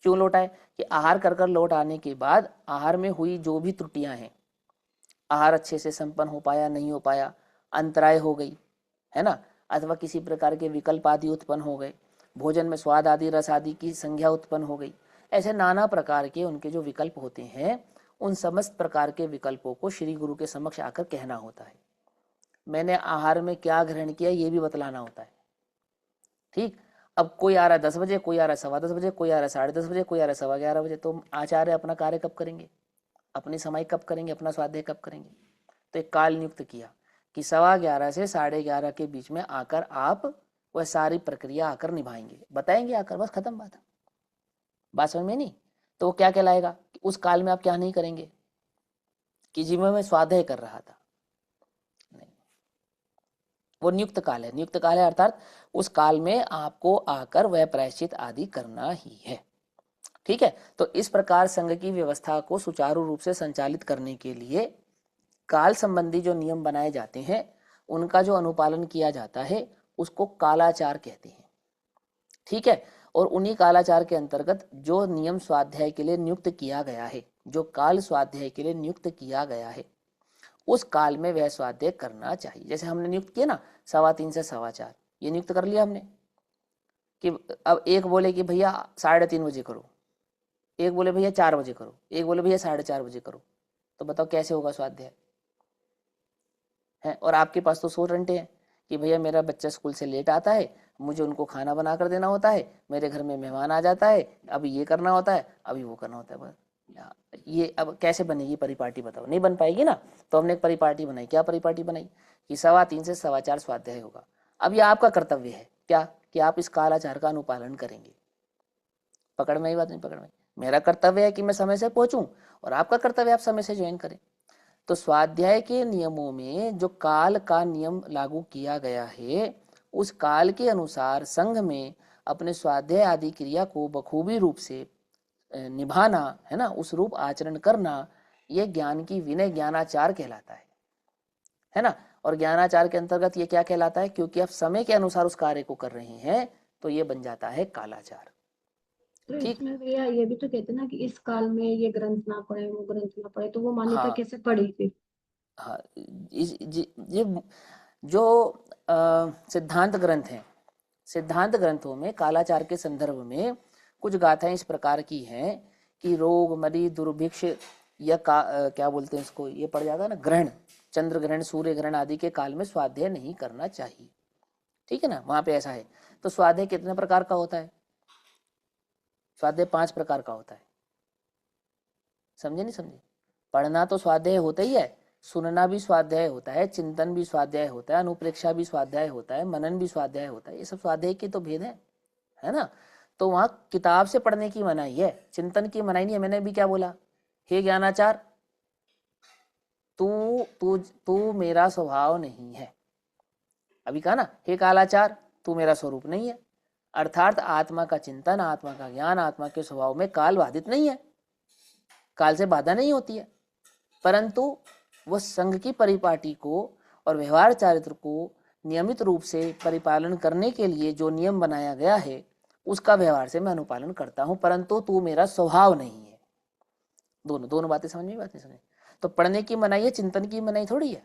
क्यों लौट आए? कि आहार कर कर लौट आने के बाद आहार में हुई जो भी त्रुटियां हैं, आहार अच्छे से संपन्न हो पाया, नहीं हो पाया, अंतराय हो गई, है ना, अथवा किसी प्रकार के विकल्प आदि उत्पन्न हो गए, भोजन में स्वाद आदि, रस आदि की संज्ञा उत्पन्न हो गई, ऐसे नाना प्रकार के उनके जो विकल्प होते हैं, उन समस्त प्रकार के विकल्पों को श्री गुरु के समक्ष आकर कहना होता है। मैंने आहार में क्या ग्रहण किया ये भी बतलाना होता है। ठीक। अब कोई आ रहा है 10 बजे, कोई आ रहा है 10:15 बजे, कोई आ रहा है 10:30 बजे, कोई आ रहा है 11:15 बजे, तो आचार्य अपना कार्य कब करेंगे? अपनी समय कब करेंगे? अपना स्वाध्याय कब करेंगे? तो एक काल नियुक्त किया कि 11:15 से 11:30 के बीच में आकर आप वह सारी प्रक्रिया आकर निभाएंगे, बताएंगे आकर, बस खत्म बात समझ में नहीं? तो वो क्या कहलाएगा? कि उस काल में आप क्या नहीं करेंगे? कि जी मैं स्वाध्याय कर रहा था, नहीं, वो नियुक्त काल है। नियुक्त काल है अर्थात उस काल में आपको आकर वह प्रायश्चित आदि करना ही है। ठीक है। तो इस प्रकार संघ की व्यवस्था को सुचारू रूप से संचालित करने के लिए काल संबंधी जो नियम बनाए जाते हैं उनका जो अनुपालन किया जाता है उसको कालाचार कहते हैं। ठीक है। और उन्हीं कालाचार के अंतर्गत जो नियम स्वाध्याय के लिए नियुक्त किया गया है, जो काल स्वाध्याय के लिए नियुक्त किया गया है, उस काल में वह स्वाध्याय करना चाहिए। जैसे हमने नियुक्त किया ना 3:15 से 4:15, ये नियुक्त कर लिया हमने कि अब एक बोले कि भैया 3:30 बजे करो, एक बोले भैया 4 बजे करो, एक बोले भैया 4:30 बजे करो, तो बताओ कैसे होगा स्वाध्याय है। और आपके पास तो 100 घंटे हैं कि भैया मेरा बच्चा स्कूल से लेट आता है, मुझे उनको खाना बना कर देना होता है, मेरे घर में मेहमान आ जाता है, अभी ये करना होता है, अभी वो करना होता है। बस ये अब कैसे बनेगी परिपाटी बताओ, नहीं बन पाएगी ना। तो हमने एक परिपाटी बनाई। क्या परिपाटी बनाई कि 3:15 से 4:15 स्वाध्याय होगा। अब ये आपका कर्तव्य है क्या कि आप इस कालाचार का अनुपालन करेंगे। पकड़ में ही बात नहीं पकड़ में। मेरा कर्तव्य है कि मैं समय से पहुंचूं और आपका कर्तव्य आप समय से ज्वाइन करें। तो स्वाध्याय के नियमों में जो काल का नियम लागू किया गया है उस काल के अनुसार संघ में अपने स्वाध्याय आदि क्रिया को बखूबी रूप से निभाना है ना, उस रूप आचरण करना, ये ज्ञान की विनय ज्ञानाचार कहलाता है ना। और ज्ञानाचार के अंतर्गत ये क्या कहलाता है, क्योंकि आप समय के अनुसार उस कार्य को कर रहे हैं तो ये बन जाता है कालाचार। तो ठीक। इसमें भैया ये भी तो कहते हैं ना कि इस काल में ये ग्रंथ ना पढ़े वो ग्रंथ ना पढ़े, तो वो मान्यता हाँ कैसे पड़ी फिर? हाँ, ये जो सिद्धांत ग्रंथ हैं, सिद्धांत ग्रंथों में कालाचार के संदर्भ में कुछ गाथाएं इस प्रकार की हैं कि रोग मरी दुर्भिक्ष या क्या बोलते हैं इसको, ये पड़ जाता है ना ग्रहण, चंद्र ग्रहण सूर्य ग्रहण आदि के काल में स्वाध्याय नहीं करना चाहिए। ठीक है ना, वहां पे ऐसा है। तो स्वाध्याय कितने प्रकार का होता है? स्वाध्याय 5 प्रकार का होता है। समझे नहीं समझे? पढ़ना तो स्वाध्याय होता ही है, सुनना भी स्वाध्याय होता है, चिंतन भी स्वाध्याय होता है, अनुप्रेक्षा भी स्वाध्याय होता है, मनन भी स्वाध्याय होता है। ये सब स्वाध्याय के तो भेद है ना। तो वहां किताब से पढ़ने की मनाही है, चिंतन की मनाही नहीं है। मैंने भी क्या बोला, हे ज्ञानाचार तू तू तू मेरा स्वभाव नहीं है। अभी कहा ना, हे कालाचार तू मेरा स्वरूप नहीं है। अर्थात आत्मा का चिंतन, आत्मा का ज्ञान, आत्मा के स्वभाव में काल बाधित नहीं है, काल से बाधा नहीं होती है। परंतु वह संघ की परिपाटी को और व्यवहार चारित्र को नियमित रूप से परिपालन करने के लिए जो नियम बनाया गया है उसका व्यवहार से मैं अनुपालन करता हूं, परंतु तू मेरा स्वभाव नहीं है। दोनों बातें समझ में, बात नहीं समझ। तो पढ़ने की मनाही है, चिंतन की मनाही थोड़ी है।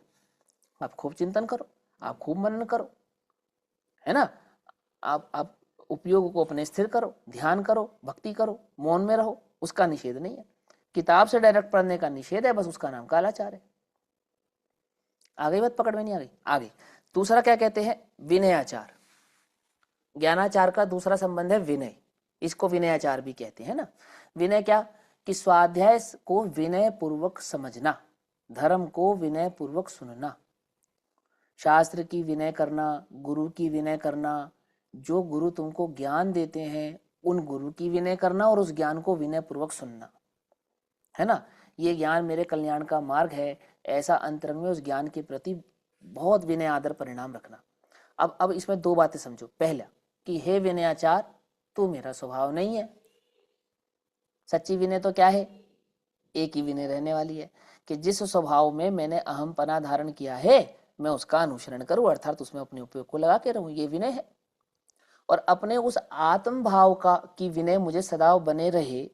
आप खूब चिंतन करो, आप खूब मनन करो, है ना। आप उपयोग को अपने स्थिर करो, ध्यान करो, भक्ति करो, मौन में रहो, उसका निषेध नहीं है। किताब से डायरेक्ट पढ़ने का निषेध है, बस उसका नाम कालाचार है। आ गई बात, पकड़ में नहीं आ गई? आगे दूसरा क्या कहते हैं, विनयाचार। ज्ञानाचार का दूसरा संबंध है विनय, इसको विनयाचार भी कहते हैं ना। विनय क्या कि स्वाध्याय को विनय पूर्वक समझना, धर्म को विनय पूर्वक सुनना, शास्त्र की विनय करना, गुरु की विनय करना, जो गुरु तुमको ज्ञान देते हैं उन गुरु की विनय करना और उस ज्ञान को विनय पूर्वक सुनना, है ना। ये ज्ञान मेरे कल्याण का मार्ग है, ऐसा अंतरंग में उस ज्ञान के प्रति बहुत विनय आदर परिणाम रखना। अब इसमें 2 बातें समझो। पहला कि हे विनयाचार तू मेरा स्वभाव नहीं है। सच्ची विनय तो क्या है, एक ही विनय रहने वाली है कि जिस स्वभाव में मैंने अहमपना धारण किया है मैं उसका अनुसरण करूं, अर्थात उसमें अपने उपयोग को लगा के रहूं, ये विनय है। और अपने उस आत्म भाव का की विनय मुझे सदा बने रहे,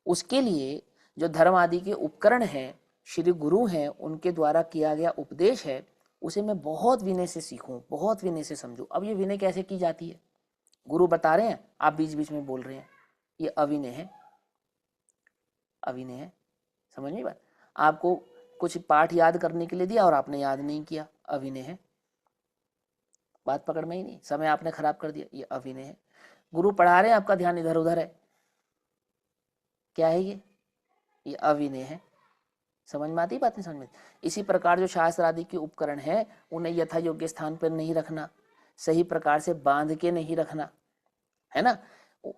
उसके लिए जो धर्म आदि के उपकरण हैं, श्री गुरु हैं, उनके द्वारा किया गया उपदेश है, उसे मैं बहुत विनय से सीखूं, बहुत विनय से समझूं। अब ये विनय कैसे की जाती है, गुरु बता रहे हैं, आप बीच बीच में बोल रहे हैं, ये अविनय है, अविनय है। समझ में बात? आपको कुछ पाठ याद करने के लिए दिया और आपने याद नहीं किया, अविनय है। बात पकड़ में ही नहीं, समय आपने खराब कर दिया, ये अविनय है। गुरु पढ़ा रहे हैं, आपका ध्यान इधर उधर है, क्या है ये अविनय है। समझ में आती बात? नहीं समझ में? इसी प्रकार जो शास्त्र आदि के उपकरण है उन्हें यथा योग्य स्थान पर नहीं रखना, सही प्रकार से बांध के नहीं रखना, है ना।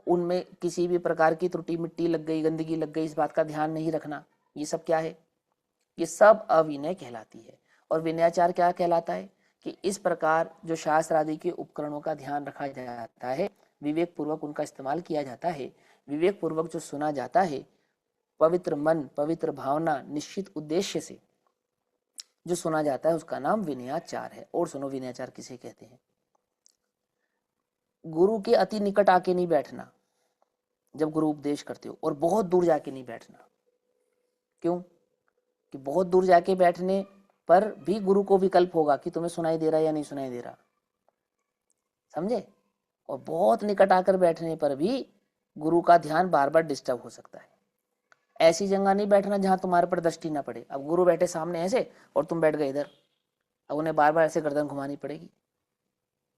उनमें किसी भी प्रकार की त्रुटि, मिट्टी लग गई, गंदगी लग गई, इस बात का ध्यान नहीं रखना, ये सब क्या है, ये सब अविनय कहलाती है। और विनयाचार क्या कहलाता है कि इस प्रकार जो शास्त्र आदि के उपकरणों का ध्यान रखा जाता है विवेक पूर्वक उनका इस्तेमाल किया जाता है, विवेक पूर्वक जो सुना जाता है, पवित्र मन, पवित्र भावना, निश्चित उद्देश्य से जो सुना जाता है, उसका नाम विनयाचार है। और सुनो विनयाचार किसे कहते हैं। गुरु के अति निकट आके नहीं बैठना जब गुरु उपदेश करते हो, और बहुत दूर जाके नहीं बैठना। क्यों? कि बहुत दूर जाके बैठने पर भी गुरु को विकल्प होगा कि तुम्हें सुनाई दे रहा है या नहीं सुनाई दे रहा, समझे। और बहुत निकट आकर बैठने पर भी गुरु का ध्यान बार बार डिस्टर्ब हो सकता है। ऐसी जगह नहीं बैठना जहां तुम्हारे पर दृष्टि ना पड़े। अब गुरु बैठे सामने ऐसे और तुम बैठ गए इधर, अब उन्हें बार बार ऐसे गर्दन घुमानी पड़ेगी।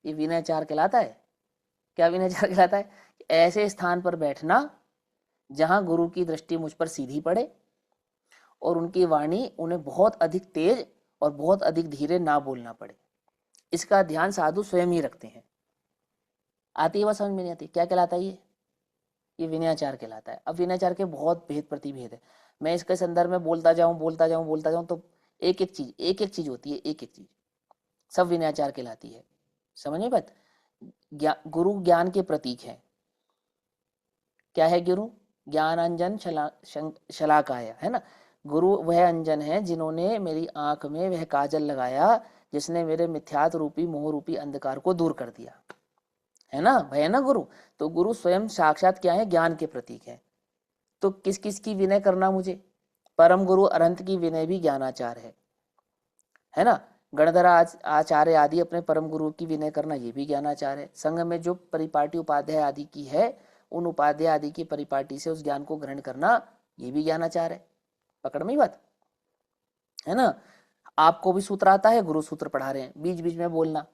ये विनयाचार कहलाता है। क्या विनयाचार कहलाता है? ऐसे स्थान पर बैठना जहां गुरु की दृष्टि मुझ पर सीधी पड़े और उनकी वाणी उन्हें बहुत अधिक तेज और बहुत अधिक धीरे ना बोलना पड़े। इसका ध्यान साधु स्वयं ही रखते हैं। आती है बात समझ में नहीं आती? क्या कहलाता है ये विनयाचार कहलाता है। अब विनयाचार के बहुत भेद प्रतिभेद है। मैं इसके संदर्भ में बोलता जाऊं तो एक एक चीज होती है, एक एक चीज सब विनयाचार कहलाती है। समझ में बात? गुरु ज्ञान के प्रतीक है। क्या है गुरु? ज्ञान अंजन शलाकाय, है ना। गुरु वह अंजन है जिन्होंने मेरी आंख में वह काजल लगाया जिसने मेरे मिथ्यात्व रूपी मोह रूपी अंधकार को दूर कर दिया, है ना। भय ना गुरु। तो गुरु स्वयं साक्षात क्या है? ज्ञान के प्रतीक है। तो किस किस की विनय करना मुझे? परम गुरु अरहंत की विनय भी ज्ञानाचार है ना। गणधरा आचार्य आदि अपने परम गुरु की विनय करना, ये भी ज्ञानाचार है। संघ में जो परिपाटी उपाध्याय आदि की है, उन उपाध्याय आदि की परिपाटी से उस ज्ञान को ग्रहण करना, ये भी ज्ञानाचार है। पकड़ में बात, है ना। आपको भी सूत्र आता है, गुरु सूत्र पढ़ा रहे हैं, बीच बीच में बोलना।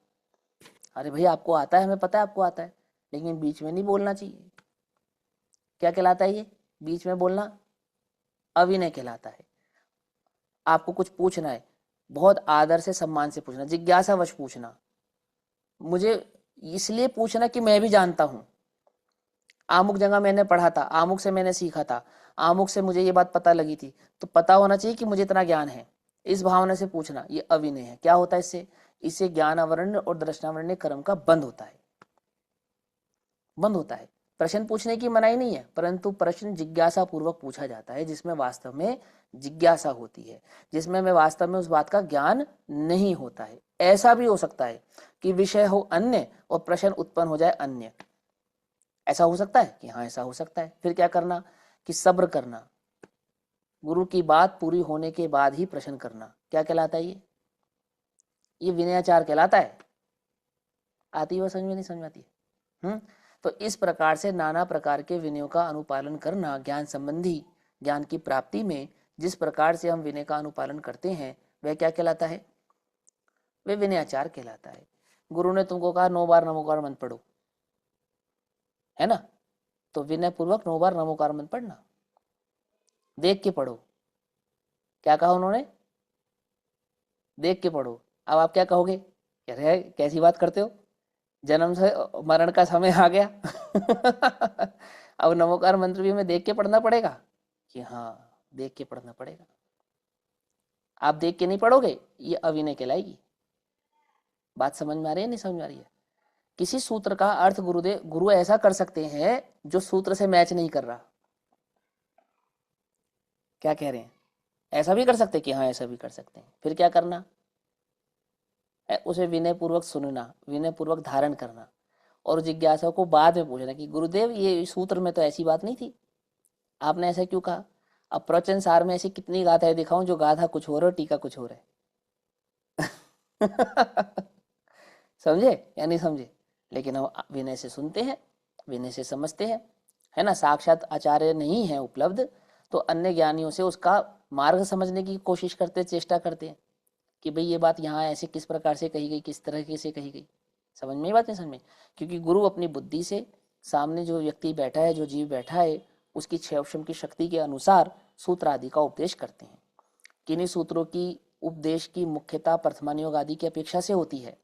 अरे भाई आपको आता है, हमें पता है आपको आता है, लेकिन बीच में नहीं बोलना चाहिए। क्या कहलाता है ये? बीच में बोलना अविनय कहलाता है। आपको कुछ पूछना है, बहुत आदर से सम्मान से पूछना, जिज्ञासावश पूछना। मुझे इसलिए पूछना कि मैं भी जानता हूं, आमुक जगह मैंने पढ़ा था, आमुक से मैंने सीखा था, आमुक से मुझे ये बात पता लगी थी, तो पता होना चाहिए कि मुझे इतना ज्ञान है। इस भावना से पूछना, ये अविनय है। क्या होता है इससे? इससे ज्ञान आवरण और दर्शनावरण कर्म का बंद होता है, बंद होता है। प्रश्न पूछने की मनाही नहीं है, परंतु प्रश्न जिज्ञासा पूर्वक पूछा जाता है, जिसमें वास्तव में जिज्ञासा होती है, जिसमें मैं वास्तव में उस बात का ज्ञान नहीं होता है। ऐसा भी हो सकता है कि विषय हो अन्य और प्रश्न उत्पन्न हो जाए अन्य। ऐसा हो सकता है कि हाँ, ऐसा हो सकता है। फिर क्या करना? कि सब्र करना, गुरु की बात पूरी होने के बाद ही प्रश्न करना। क्या कहलाता है ये विनयाचार कहलाता है। आती है समझ में? नहीं समझ आती है? तो इस प्रकार से नाना प्रकार के विनयों का अनुपालन करना, ज्ञान संबंधी ज्ञान की प्राप्ति में जिस प्रकार से हम विनय का अनुपालन करते हैं, वह क्या कहलाता है? वह विनयाचार कहलाता है। गुरु ने तुमको कहा 9 बार नमोकार मंत्र पढ़ो, है ना। तो विनय पूर्वक 9 बार नमोकार मंत्र पढ़ना, देख के पढ़ो। क्या कहा उन्होंने? देख के पढ़ो। अब आप क्या कहोगे? कह रहे कैसी बात करते हो, जन्म से मरण का समय आ गया अब नमोकार मंत्र भी हमें देख के पढ़ना पड़ेगा? कि हाँ, देख के पढ़ना पड़ेगा। आप देख के नहीं पढ़ोगे, ये अविनय कहलाएगी। बात समझ में आ रही है? नहीं समझ में आ रही है? किसी सूत्र का अर्थ गुरु ऐसा कर सकते हैं जो सूत्र से मैच नहीं कर रहा। क्या कह रहे हैं? ऐसा भी कर सकते कि हाँ, ऐसा भी कर सकते हैं। फिर क्या करना? उसे विनय पूर्वक सुनना, विनय पूर्वक धारण करना, और जिज्ञासा को बाद में पूछना कि गुरुदेव ये सूत्र में तो ऐसी बात नहीं थी, आपने ऐसा क्यों कहा? अब प्रवचन सार में ऐसी कितनी गाथाएं दिखाऊं जो गाथा कुछ हो रहा है, टीका कुछ हो रहा है समझे या नहीं समझे? लेकिन हम विनय से सुनते हैं, विनय से समझते हैं, है ना। साक्षात आचार्य नहीं है उपलब्ध, तो अन्य ज्ञानियों से उसका मार्ग समझने की कोशिश करते, चेष्टा करते हैं कि भाई ये बात यहाँ ऐसे किस प्रकार से कही गई, किस तरह से कही गई। समझ में बात नहीं समझ में? क्योंकि गुरु अपनी बुद्धि से सामने जो व्यक्ति बैठा है, जो जीव बैठा है, उसकी क्षम की शक्ति के अनुसार सूत्र आदि का उपदेश करते हैं। किन्हीं सूत्रों की उपदेश की मुख्यता प्रथमान योग आदि की अपेक्षा से होती है,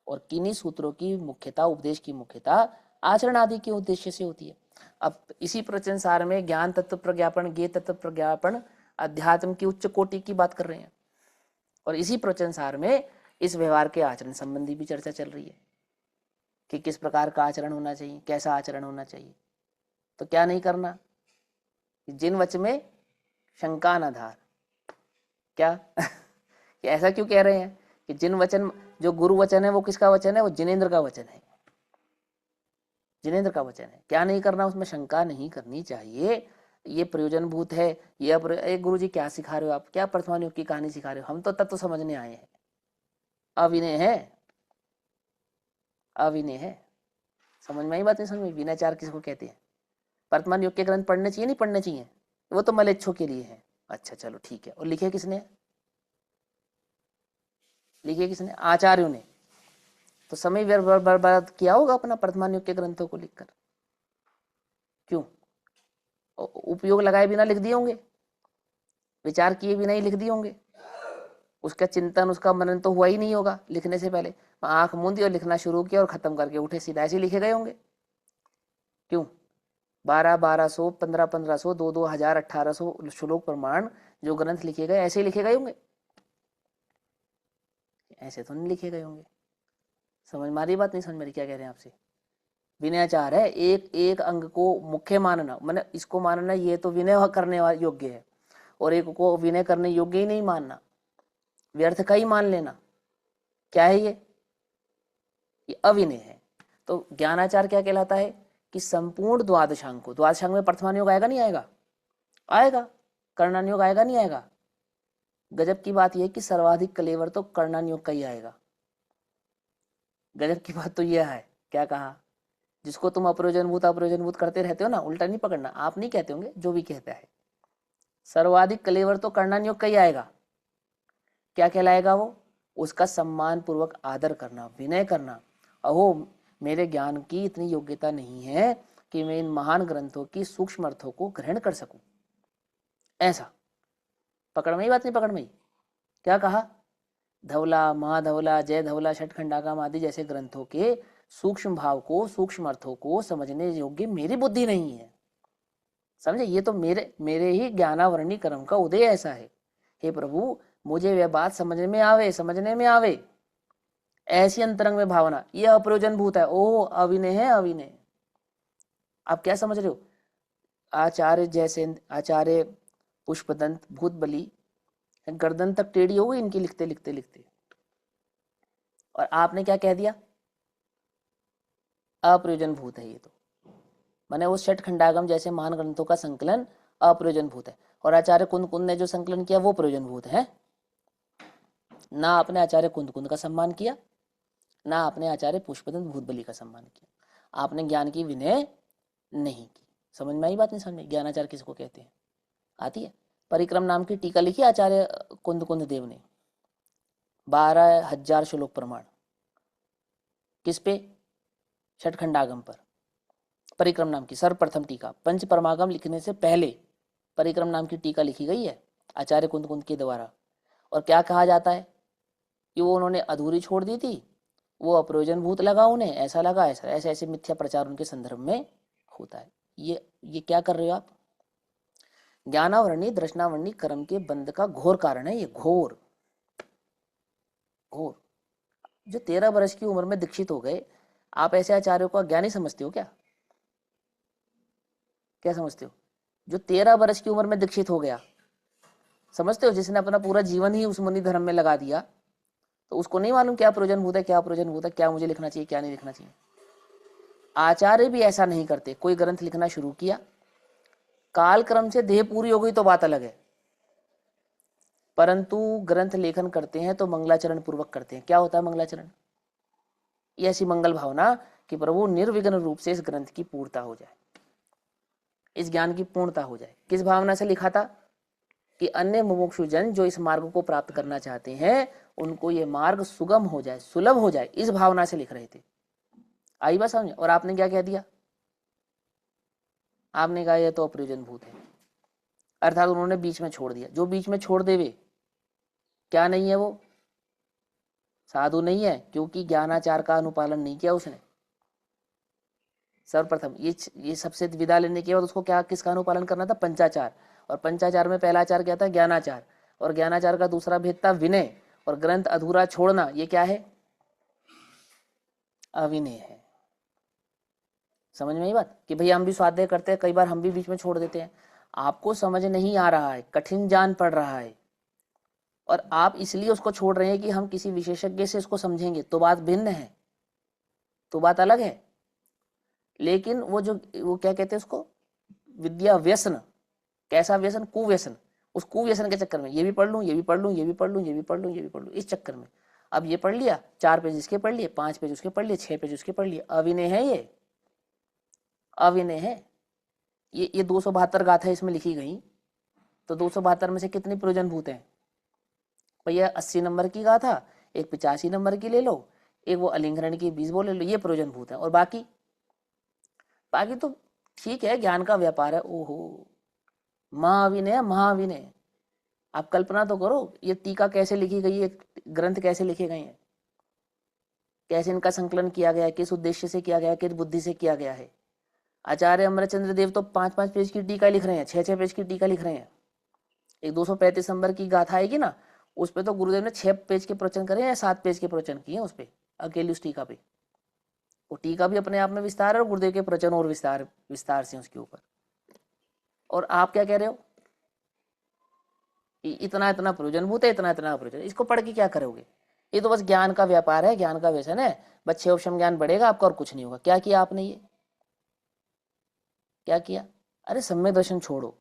और किन्हीं सूत्रों की मुख्यता, उपदेश की मुख्यता आचरण आदि के उद्देश्य से होती है। अब इसी प्रवचन सार में ज्ञान तत्व प्रज्ञापन, ज्ञेय तत्व प्रज्ञापन, अध्यात्म की उच्च कोटि की बात कर रहे हैं, और इसी प्रवचन सार में इस व्यवहार के आचरण संबंधी भी चर्चा चल रही है। कि किस प्रकार का आचरण होना चाहिए, कैसा आचरण होना चाहिए। तो क्या नहीं करना, जिन वचन में शंका न धार। क्या कि ऐसा क्यों कह रहे हैं कि जिन वचन, जो गुरु वचन है वो किसका वचन है, वो जिनेंद्र का वचन है, जिनेंद्र का वचन है। क्या नहीं करना, उसमें शंका नहीं करनी चाहिए, ये प्रयोजनभूत है। ये गुरु जी क्या सिखा रहे हो आप, क्या प्रथमा नियोग की कहानी सिखा रहे हो, हम तो तत्व समझने आए हैं। अविनय है, अविनय है। समझ में आई बात, नहीं समझ में? विनयचार किसको कहते हैं? वर्तमान युग के ग्रंथ पढ़ने चाहिए नहीं पढ़ने चाहिए? वो तो मलेच्छों के लिए है। अच्छा चलो ठीक है। और लिखे किसने? लिखे किसने? आचार्यों ने। तो समय बर्बाद किया होगा अपना वर्तमान युग के ग्रंथों को लिखकर। क्यों? उपयोग लगाए बिना लिख दिए होंगे, विचार किए बिना ही लिख दिए होंगे, उसका चिंतन, उसका मनन तो हुआ ही नहीं होगा लिखने से पहले। आंख मूंदी और लिखना शुरू किया और खत्म करके उठे सीधा, ऐसे लिखे गए होंगे। क्यों? 1200 1500 2000 1800 श्लोक प्रमाण जो ग्रंथ लिखे गए, ऐसे लिखे गए होंगे? ऐसे तो नहीं लिखे गए होंगे। समझ मारी बात, नहीं समझ मेरी क्या कह रहे हैं आपसे? विनयाचार है एक एक अंग को मुख्य मानना, मैंने इसको मानना ये तो विनय करने योग्य है, और एक को विनय करने योग्य ही नहीं मानना, व्यर्थ का ही मान लेना। क्या है ये अविनय है। तो ज्ञानाचार क्या कहलाता है कि संपूर्ण द्वादशांग को, द्वादशांग में प्रथमान योग आएगा नहीं आएगा? आएगा। कर्णान योग आएगा नहीं आएगा? गजब की बात यह कि सर्वाधिक कलेवर तो कर्णान योग का ही आएगा। गजब की बात तो यह है, क्या कहा, जिसको तुम अप्रयोजनभूत करते रहते हो ना, उल्टा नहीं पकड़ना, आप नहीं कहते होंगे, जो भी कहता है, सर्वाधिक कलेवर तो कर्णान योग का ही आएगा। क्या कहलाएगा वो? उसका सम्मान पूर्वक आदर करना, विनय करना। अहो मेरे ज्ञान की इतनी योग्यता नहीं है कि मैं इन महान ग्रंथों की सूक्ष्म अर्थों को ग्रहण कर सकूं। ऐसा पकड़ में ही बात, नहीं पकड़ में ही? क्या कहा? धवला, महाधवला, जय धवला, षटखंडागम आदि जैसे ग्रंथों के सूक्ष्म भाव को, सूक्ष्म अर्थों को समझने योग्य मेरी बुद्धि नहीं है। समझे? ये तो मेरे ही ज्ञानावरणी कर्म का उदय ऐसा है। हे प्रभु, मुझे वह बात समझने में आवे ऐसी अंतरंग में भावना, यह अप्रयोजनभूत है। ओह अविनय है, अविनय। आप क्या समझ रहे हो? आचार्य जैसे आचार्य पुष्पदंत भूत बली गर्दन तक टेढ़ी हो गई इनकी लिखते लिखते लिखते, और आपने क्या कह दिया? अप्रयोजनभूत है ये तो। माने उस षटखंडागम जैसे महान ग्रंथों का संकलन अप्रयोजनभूत है, और आचार्य कुंद कुंद ने जो संकलन किया वो प्रयोजनभूत है। ना आपने आचार्य कुंद कुंद का सम्मान किया, ना आपने आचार्य पुष्पदंत भूत बली का सम्मान किया। आपने ज्ञान की विनय नहीं की। समझ में आई बात, नहीं समझ में? ज्ञानाचार किसको कहते हैं? आती है? परिक्रम नाम की टीका लिखी आचार्य कुंद कुंद देव ने, 12,000 श्लोक प्रमाण। किस पे? षटखंडागम पर। परिक्रम नाम की सर्वप्रथम टीका, पंच परमागम लिखने से पहले परिक्रम नाम की टीका लिखी गई है आचार्य कुंद कुंद के द्वारा। और क्या कहा जाता है कि वो उन्होंने अधूरी छोड़ दी थी, वो अप्रयोजनभूत लगा उन्हें, ऐसा लगा, ऐसा ऐसे ऐसे मिथ्या प्रचार उनके संदर्भ में होता है। ये क्या कर रहे हो आप? ज्ञानावरणी दृष्टावरणी कर्म के बंध का घोर कारण है ये, घोर घोर। जो 13 वर्ष की उम्र में दीक्षित हो गए, आप ऐसे आचार्यों को अज्ञानी समझते हो क्या? क्या समझते हो? जो 13 वर्ष की उम्र में दीक्षित हो गया, समझते हो? जिसने अपना पूरा जीवन ही उस मुनि धर्म में लगा दिया, तो उसको नहीं मालूम क्या प्रयोजनभूत है, क्या अप्रयोजनभूत है, क्या मुझे लिखना चाहिए, क्या नहीं लिखना चाहिए। आचार्य भी ऐसा नहीं करते। कोई ग्रंथ लिखना शुरू किया, काल क्रम से देह पूरी हो गई तो बात अलग है, परंतु ग्रंथ लेखन करते हैं तो मंगलाचरण पूर्वक करते हैं। क्या होता है मंगलाचरण? ये ऐसी मंगल भावना कि प्रभु निर्विघ्न रूप से इस ग्रंथ की पूर्णता हो जाए, इस ज्ञान की पूर्णता हो जाए। किस भावना से लिखा था? कि अन्य मुमुक्षुजन जो इस मार्ग को प्राप्त करना चाहते हैं, उनको ये मार्ग सुगम हो जाए, सुलभ हो जाए, इस भावना से लिख रहे थे। आई बात समझ? और आपने क्या कह दिया? आपने कहा यह तो अप्रयोजनभूत है, अर्थात उन्होंने बीच में छोड़ दिया। जो बीच में छोड़ देवे, क्या नहीं है वो? साधु नहीं है, क्योंकि ज्ञानाचार का अनुपालन नहीं किया उसने। सर्वप्रथम ये सबसे विदा लेने के बाद उसको क्या, किसका अनुपालन करना था? पंचाचार। और पंचाचार में पहला आचार क्या था? ज्ञानाचार। और ज्ञानाचार का दूसरा भेद था विनय। और ग्रंथ अधूरा छोड़ना, ये क्या है? अविनय है। समझ में आई बात कि भैया हम भी स्वाध्याय करते हैं, कई बार हम भी बीच में छोड़ देते हैं। आपको समझ नहीं आ रहा है, कठिन जान पड़ रहा है, और आप इसलिए उसको छोड़ रहे हैं कि हम किसी विशेषज्ञ से इसको समझेंगे, तो बात भिन्न है, तो बात अलग है। लेकिन वो क्या कहते हैं उसको, विद्या व्यसन। कैसा व्यसन? कुव्यसन। उस कुव्यसन के चक्कर में ये भी पढ़ लूं, ये भी पढ़ लूं, ये भी पढ़ लूं, ये भी पढ़ लूं, ये भी पढ़ लूं, इस चक्कर में अब ये पढ़ लिया, 4 पेज इसके पढ़ लिए, 5 पेज उसके पढ़ लिए, 6 पेज उसके पढ़ लिए। अविनय है ये, अविनय है ये 272 गाथा इसमें लिखी गई, तो 272 में से कितनी प्रयोजनभूत हैं भैया? 80 नंबर की गाथा, एक 85 नंबर की ले लो, एक वो अलिंगरण की 20 वो ले लो, ये प्रयोजनभूत है। और बाकी तो ठीक है, ज्ञान का व्यापार है। ओहो, महाविनय, महाविनय। आप कल्पना तो करो, ये टीका कैसे लिखी गई है, ग्रंथ कैसे लिखे गए हैं, कैसे इनका संकलन किया गया है, किस उद्देश्य से किया गया है, किस बुद्धि से किया गया है। आचार्य अमरचंद्र देव तो 5-5 पेज की टीका लिख रहे हैं, 6-6 पेज की टीका लिख रहे हैं। एक 235 नंबर की गाथा आएगी ना, उस पर तो गुरुदेव ने 6 पेज के प्रवचन करे या 7 पेज के प्रवचन किए उस पर, अकेली उस टीका पे। वो टीका भी अपने आप में विस्तार है, और गुरुदेव के प्रवचन और विस्तार से उसके ऊपर। और आप क्या कह रहे हो, इतना इतना प्रयोजनभूत है, इतना इतना प्रयोजन, इसको पढ़ के क्या करोगे? ये तो बस ज्ञान का व्यापार है, ज्ञान का व्यसन है, बच्चे उपशम ज्ञान बढ़ेगा आपका और कुछ नहीं होगा। क्या किया आपने? ये क्या किया? अरे सम्यक दर्शन छोड़ो,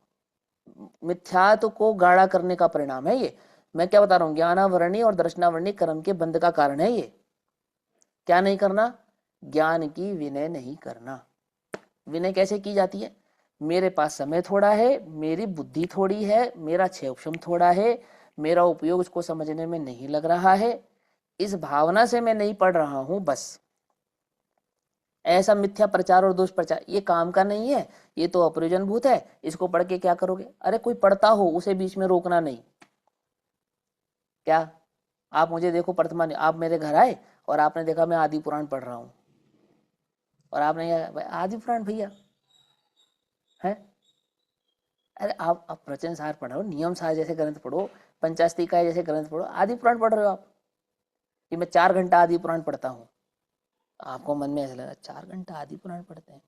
मिथ्यात्व को गाढ़ा करने का परिणाम है ये। मैं क्या बता रहा हूँ, ज्ञानावरणी और दर्शनावरणी कर्म के बंध का कारण है ये। क्या नहीं करना? ज्ञान की विनय नहीं करना। विनय कैसे की जाती है? मेरे पास समय थोड़ा है, मेरी बुद्धि थोड़ी है, मेरा क्षय उपशम थोड़ा है, मेरा उपयोग उसको समझने में नहीं लग रहा है, इस भावना से मैं नहीं पढ़ रहा हूं, बस। ऐसा मिथ्या प्रचार और दोष प्रचार ये काम का नहीं है, ये तो अप्रयोजनभूत है। इसको पढ़ के क्या करोगे? अरे कोई पढ़ता हो उसे बीच में रोकना नहीं। क्या आप मुझे देखो, वर्तमान आप मेरे घर आए और आपने देखा मैं आदि पुराण पढ़ रहा हूं, और आपने आदि पुराण भैया है? अरे आप प्रवचन सार पढ़ो, नियम सार जैसे ग्रंथ पढ़ो, पंचास्तिका जैसे ग्रंथ पढ़ो, आदि पुराण पढ़ रहे हो आप कि मैं 4 घंटा आदि पुराण पढ़ता हूँ। आपको मन में ऐसा लगा 4 घंटा आदि पुराण पढ़ते हैं,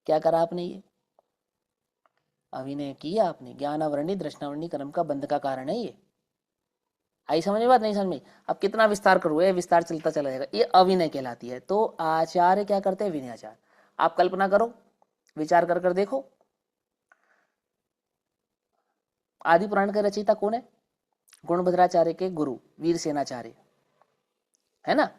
क्या करा आपने? ये अभिनय किया आपने, ज्ञानावरणी दृष्टावरणी कर्म का बंध का कारण है ये। आई समझ में बात? नहीं समझ में? अब कितना विस्तार करो, ये विस्तार चलता चला जाएगा। ये अविनय कहलाती है। तो आचार्य क्या करते हैं? विनयाचार। आप कल्पना करो, विचार कर देखो, आदि पुराण का रचयिता कौन है? गुणभद्राचार्य के गुरु वीर सेनाचार्य, है ना?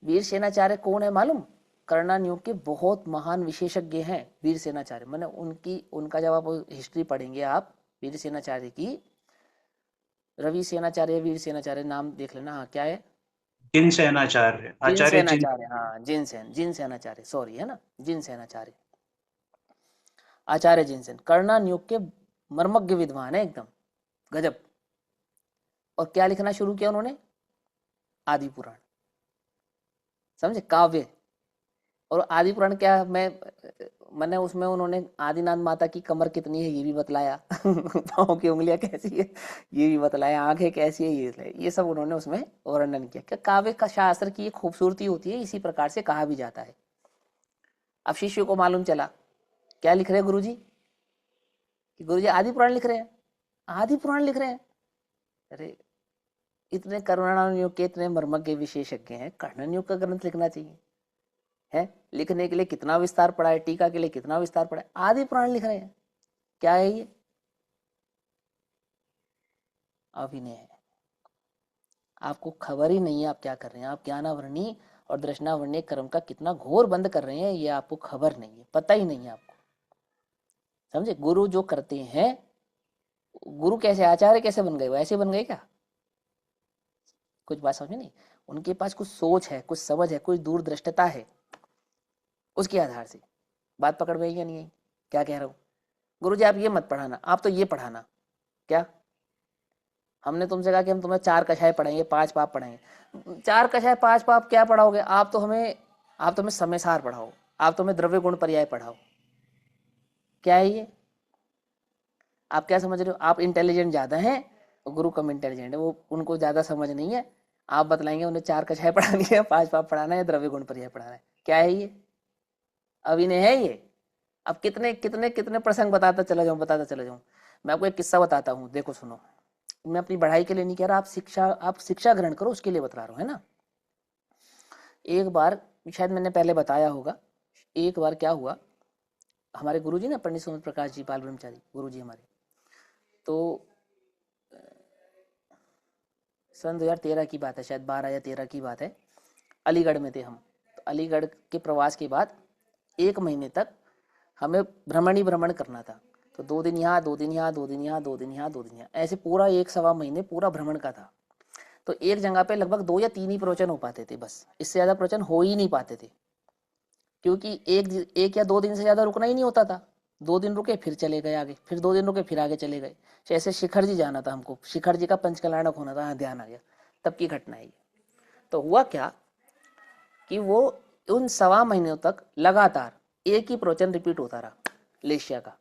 वीर सेनाचार्य कौन है मालूम? कर्णान्योग के बहुत महान विशेषज्ञ हैं वीर सेनाचार्य। मैंने उनका जब आप हिस्ट्री पढ़ेंगे आप वीर सेनाचार्य की, रवि सेनाचार्य, वीर सेनाचार्य, नाम देख लेना। हाँ, क्या है? जिन सेनाचार्य, जिन आचार्य सेनाचार्य, हाँ जिन सेनाचार्य, सॉरी, है ना, जिन सेनाचार्य, आचार्य जिनसेन कर्णान्योग के मर्मज्ञ विद्वान है, एकदम गजब। और क्या लिखना शुरू किया उन्होंने? आदि पुराण, समझे? काव्य। और आदि पुराण क्या, मैंने उसमें उन्होंने आदिनाथ माता की कमर कितनी है ये भी बतलाया पाँव की उंगलियां कैसी है ये भी बतलाया, आंखें कैसी है ये सब उन्होंने उसमें वर्णन किया। क्या काव्य का शास्त्र की एक खूबसूरती होती है, इसी प्रकार से कहा भी जाता है। अब शिष्य को मालूम चला, क्या लिख रहे हैं गुरुजी? कि गुरुजी आदि पुराण लिख रहे हैं, आदि पुराण लिख रहे हैं। अरे इतने कर्णान्योग के इतने मर्मज्ञ विशेषज्ञ हैं, कर्णान्योग का ग्रंथ लिखना चाहिए है। लिखने के लिए कितना विस्तार पड़ा है, टीका के लिए कितना विस्तार पड़ा है, आदि पुराण लिख रहे हैं। क्या है ये? अभिनय है। आपको खबर ही नहीं है आप क्या कर रहे हैं। आप ज्ञानावरणी और दर्शनावरणी कर्म का कितना घोर बंद कर रहे हैं, ये आपको खबर नहीं है, पता ही नहीं है आपको, समझे? गुरु जो करते हैं, गुरु कैसे, आचार्य कैसे बन गए? वैसे बन गए क्या? कुछ बात समझ में नहीं? उनके पास कुछ सोच है, कुछ समझ है, कुछ दूरदृष्टता है, उसके आधार से बात पकड़ में आई या नहीं आई? क्या कह रहा हूँ? गुरुजी आप ये मत पढ़ाना, आप तो ये पढ़ाना। क्या हमने तुमसे कहा कि हम तुम्हें 4 कषाय पढ़ाएंगे, 5 पाप पढ़ाएंगे? 4 कषाय 5 पाप क्या पढ़ाओगे? आप तो हमें समय सार पढ़ाओ, आप तो हमें द्रव्य गुण पर्याय पढ़ाओ। क्या है ये? आप क्या समझ रहे हो? आप इंटेलिजेंट ज्यादा हैं, गुरु कम इंटेलिजेंट है, वो उनको ज्यादा समझ नहीं है। आप बतलाएंगे उन्हें 4 कषाय पढ़ानी है, 5 पाप पढ़ाना है, द्रव्य गुण पर्याय पढ़ाना है। क्या है ये? अभिनय है ये। अब कितने कितने कितने प्रसंग बताता चला जाऊं। मैं आपको एक किस्सा बताता हूँ, देखो सुनो। मैं अपनी पढ़ाई के लिए नहीं कह रहा, आप शिक्षा ग्रहण करो उसके लिए बता रहा हूँ, है ना। एक बार, शायद मैंने पहले बताया होगा, एक बार क्या हुआ, हमारे गुरुजी ना पंडित सोम प्रकाश जी बाल ब्रह्मचारी गुरुजी हमारे, तो सन 2013 की बात है, शायद 12 या 13 की बात है। अलीगढ़ में थे हम। तो अलीगढ़ के प्रवास के बाद 1 महीने तक हमें भ्रमण करना था। तो 2 दिन यहाँ, 2 दिन यहाँ, 2 दिन यहाँ, 2 दिन यहाँ, 2 दिन यहाँ, ऐसे पूरा 1 सवा महीने पूरा भ्रमण का था। तो एक जगह पे लगभग 2 या 3 ही प्रवचन हो पाते थे, बस इससे ज्यादा प्रवचन हो ही नहीं पाते थे, क्योंकि एक या 2 दिन से ज्यादा रुकना ही नहीं होता था। 2 दिन रुके फिर चले गए आगे, फिर 2 दिन रुके फिर आगे चले गए। जैसे शिखर जी जाना था हमको, शिखर जी का पंचकल्याणक होना था, हाँ ध्यान आ गया, तब की घटना है। तो हुआ क्या कि वो उन 1.25 महीनों तक लगातार एक ही प्रवचन रिपीट होता रहा, लेशिया का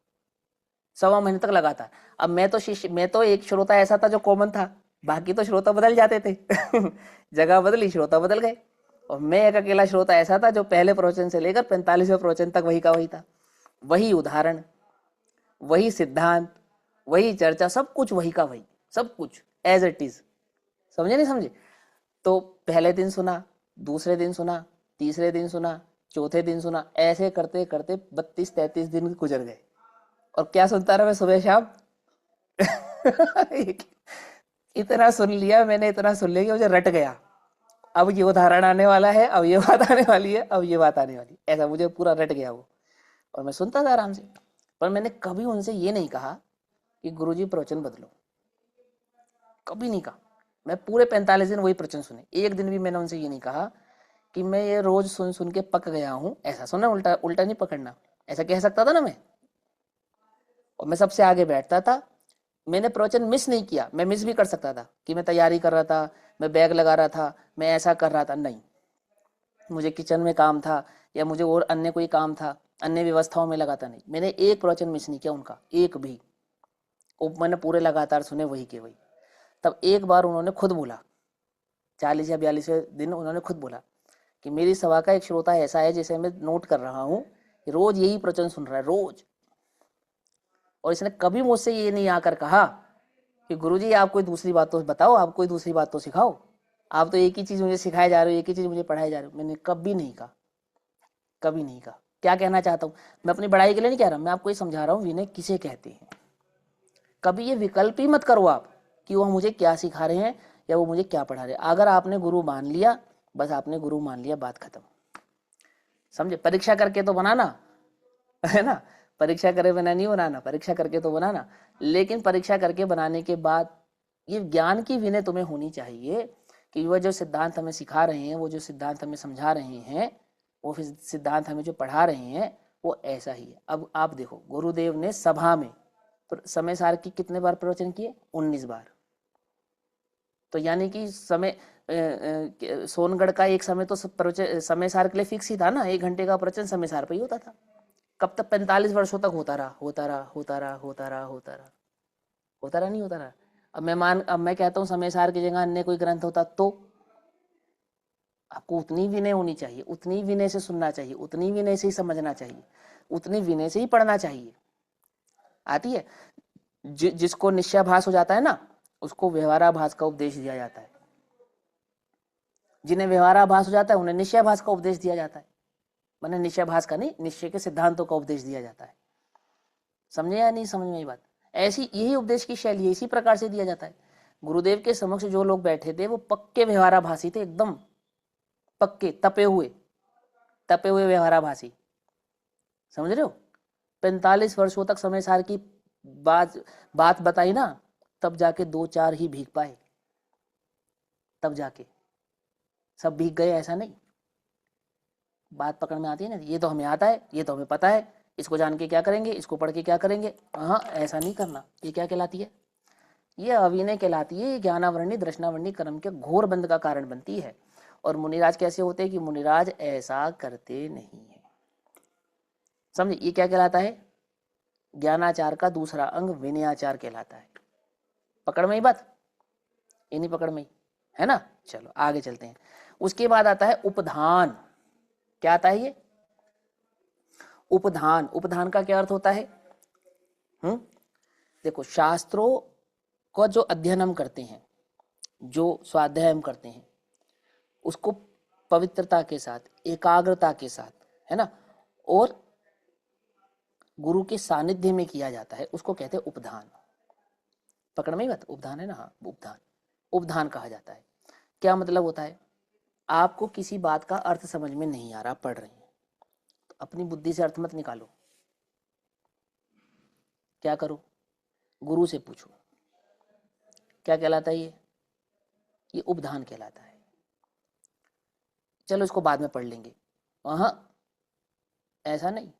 1.25 महीने तक लगातार। अब मैं तो एक श्रोता ऐसा था जो कॉमन था, बाकी तो श्रोता बदल जाते थे जगह बदली, श्रोता बदल गए, और मैं एक अकेला श्रोता ऐसा था जो पहले प्रवचन से लेकर 45वें प्रवचन तक वही का वही था। वही उदाहरण, वही सिद्धांत, वही चर्चा, सब कुछ वही का वही, सब कुछ एज इट इज। समझे नहीं समझे? तो पहले दिन सुना, दूसरे दिन सुना, तीसरे दिन सुना, चौथे दिन सुना, ऐसे करते करते 32-33 दिन गुजर गए। और क्या सुनता रहा मैं सुबह शाम इतना सुन लिया मैंने, इतना सुन लिया कि मुझे रट गया। अब ये उदाहरण आने वाला है, अब ये बात आने वाली है, अब ये बात आने वाली, ऐसा मुझे पूरा रट गया वो। और मैं सुनता था आराम से, पर मैंने कभी उनसे ये नहीं कहा कि गुरुजी प्रवचन बदलो, कभी नहीं कहा। मैं पूरे 45 दिन वही प्रवचन सुने, एक दिन भी मैंने उनसे ये नहीं कहा कि मैं ये रोज सुन सुन के पक गया हूँ, ऐसा सुना। उल्टा उल्टा नहीं पकड़ना, ऐसा कह सकता था ना मैं। और मैं सबसे आगे बैठता था, मैंने प्रवचन मिस नहीं किया। मैं मिस भी कर सकता था कि मैं तैयारी कर रहा था, मैं बैग लगा रहा था, मैं ऐसा कर रहा था, नहीं, मुझे किचन में काम था या मुझे और अन्य कोई काम था, अन्य व्यवस्थाओं में लगा था, नहीं, मैंने एक प्रवचन मिस नहीं किया उनका, एक भी। मैंने पूरे लगातार सुने वही के वही। तब एक बार उन्होंने खुद बोला, 40 या 42वें दिन उन्होंने खुद बोला कि मेरी सभा का एक श्रोता ऐसा है जिसे मैं नोट कर रहा हूँ, रोज यही प्रवचन सुन रहा है, रोज, और इसने कभी मुझसे ये नहीं आकर कहा कि गुरुजी आप कोई दूसरी बात तो बताओ, आप कोई दूसरी बात तो सिखाओ, आप तो एक ही चीज मुझे सिखाए जा रहे हो, एक ही चीज मुझे पढ़ाए जा रहे हो। मैंने कभी नहीं कहा, कभी नहीं कहा। क्या कहना चाहता हूँ मैं, अपनी बड़ाई के लिए नहीं कह रहा, मैं आपको ये समझा रहा हूँ विनय किसे कहते हैं। कभी ये विकल्प ही मत करो आप कि वो मुझे क्या सिखा रहे हैं या वो मुझे क्या पढ़ा रहे हैं। अगर आपने गुरु मान लिया, बस आपने गुरु मान लिया, बात खत्म। समझे? परीक्षा करके तो बनाना है ना, परीक्षा करे बिना नहीं बनाना, परीक्षा करके तो बनाना। लेकिन परीक्षा करके बनाने के बाद ये ज्ञान की विनय तुम्हें होनी चाहिए कि वह जो सिद्धांत हमें सिखा रहे हैं, वो जो सिद्धांत हमें समझा रहे हैं, वो सिद्धांत हमें जो पढ़ा रहे हैं वो ऐसा ही है। अब आप देखो, गुरुदेव ने सभा में समय सार की कितने बार प्रवचन किए? 19 बार। तो यानी कि समय सोनगढ़ का एक समय तो समय सार के लिए फिक्स ही था ना, 1 घंटे का प्रवचन समय सार पे ही होता था। कब तक? 45 वर्षों तक होता रहा, होता रहा, होता रहा, होता रहा, होता रहा, होता रहा, नहीं होता रहा। अब मैं कहता हूँ समय सार की जगह अन्य कोई ग्रंथ होता तो आपको उतनी विनय होनी चाहिए, उतनी विनय से सुनना चाहिए, उतनी विनय से ही समझना चाहिए, उतनी विनय से ही पढ़ना चाहिए। आती है? जिसको निश्चयाभास हो जाता है ना, उसको व्यवहाराभास का उपदेश दिया जाता है। जिन्हें व्यवहाराभास हो जाता है उन्हें निश्चयाभास का उपदेश दिया जाता है। मैंने निश्चयाभास का नहीं, निश्चय के सिद्धांतों का उपदेश दिया जाता है। समझे या नहीं समझ में ये बात? ऐसी यही उपदेश की शैली, इसी प्रकार से दिया जाता है। गुरुदेव के समक्ष जो लोग बैठे थे वो पक्के व्यवहाराभासी थे, एकदम पक्के, तपे हुए व्यवहाराभासी। समझ रहे हो? 45 वर्षों तक समय सार की बात बताई ना, तब जाके 2-4 ही भीग पाए, तब जाके सब भीग गए, ऐसा नहीं। बात पकड़ में आती है ना, ये तो हमें आता है, ये तो हमें पता है, इसको जान के क्या करेंगे, इसको पढ़ के क्या करेंगे, हाँ ऐसा नहीं करना। ये क्या कहलाती है? ये अविनय कहलाती है। ज्ञानावरणी दृष्टावरणी कर्म के घोर बंध का कारण बनती है। और मुनिराज कैसे होते हैं कि मुनिराज ऐसा करते नहीं है। समझे? ये क्या कहलाता है? ज्ञानाचार का दूसरा अंग विनयाचार कहलाता है। पकड़ में ही बात? ये नहीं पकड़ में ही है ना? चलो आगे चलते हैं। उसके बाद आता है उपधान। क्या आता है ये? उपधान, उपधान का क्या अर्थ होता है? देखो, शास्त्रों का जो अध्ययन हम करते हैं, जो स्वाध्याय हम करते हैं, उसको पवित्रता के साथ, एकाग्रता के साथ, है ना, और गुरु के सानिध्य में किया जाता है, उसको कहते हैं उपधान। पकड़ में ही बात, उपधान है ना, हाँ उपधान, उपधान कहा जाता है। क्या मतलब होता है? आपको किसी बात का अर्थ समझ में नहीं आ रहा, पढ़ रहे हैं, तो अपनी बुद्धि से अर्थ मत निकालो, क्या करो? गुरु से पूछो। क्या कहलाता है ये उपधान कहलाता है। चलो इसको बाद में पढ़ लेंगे, वहां ऐसा नहीं।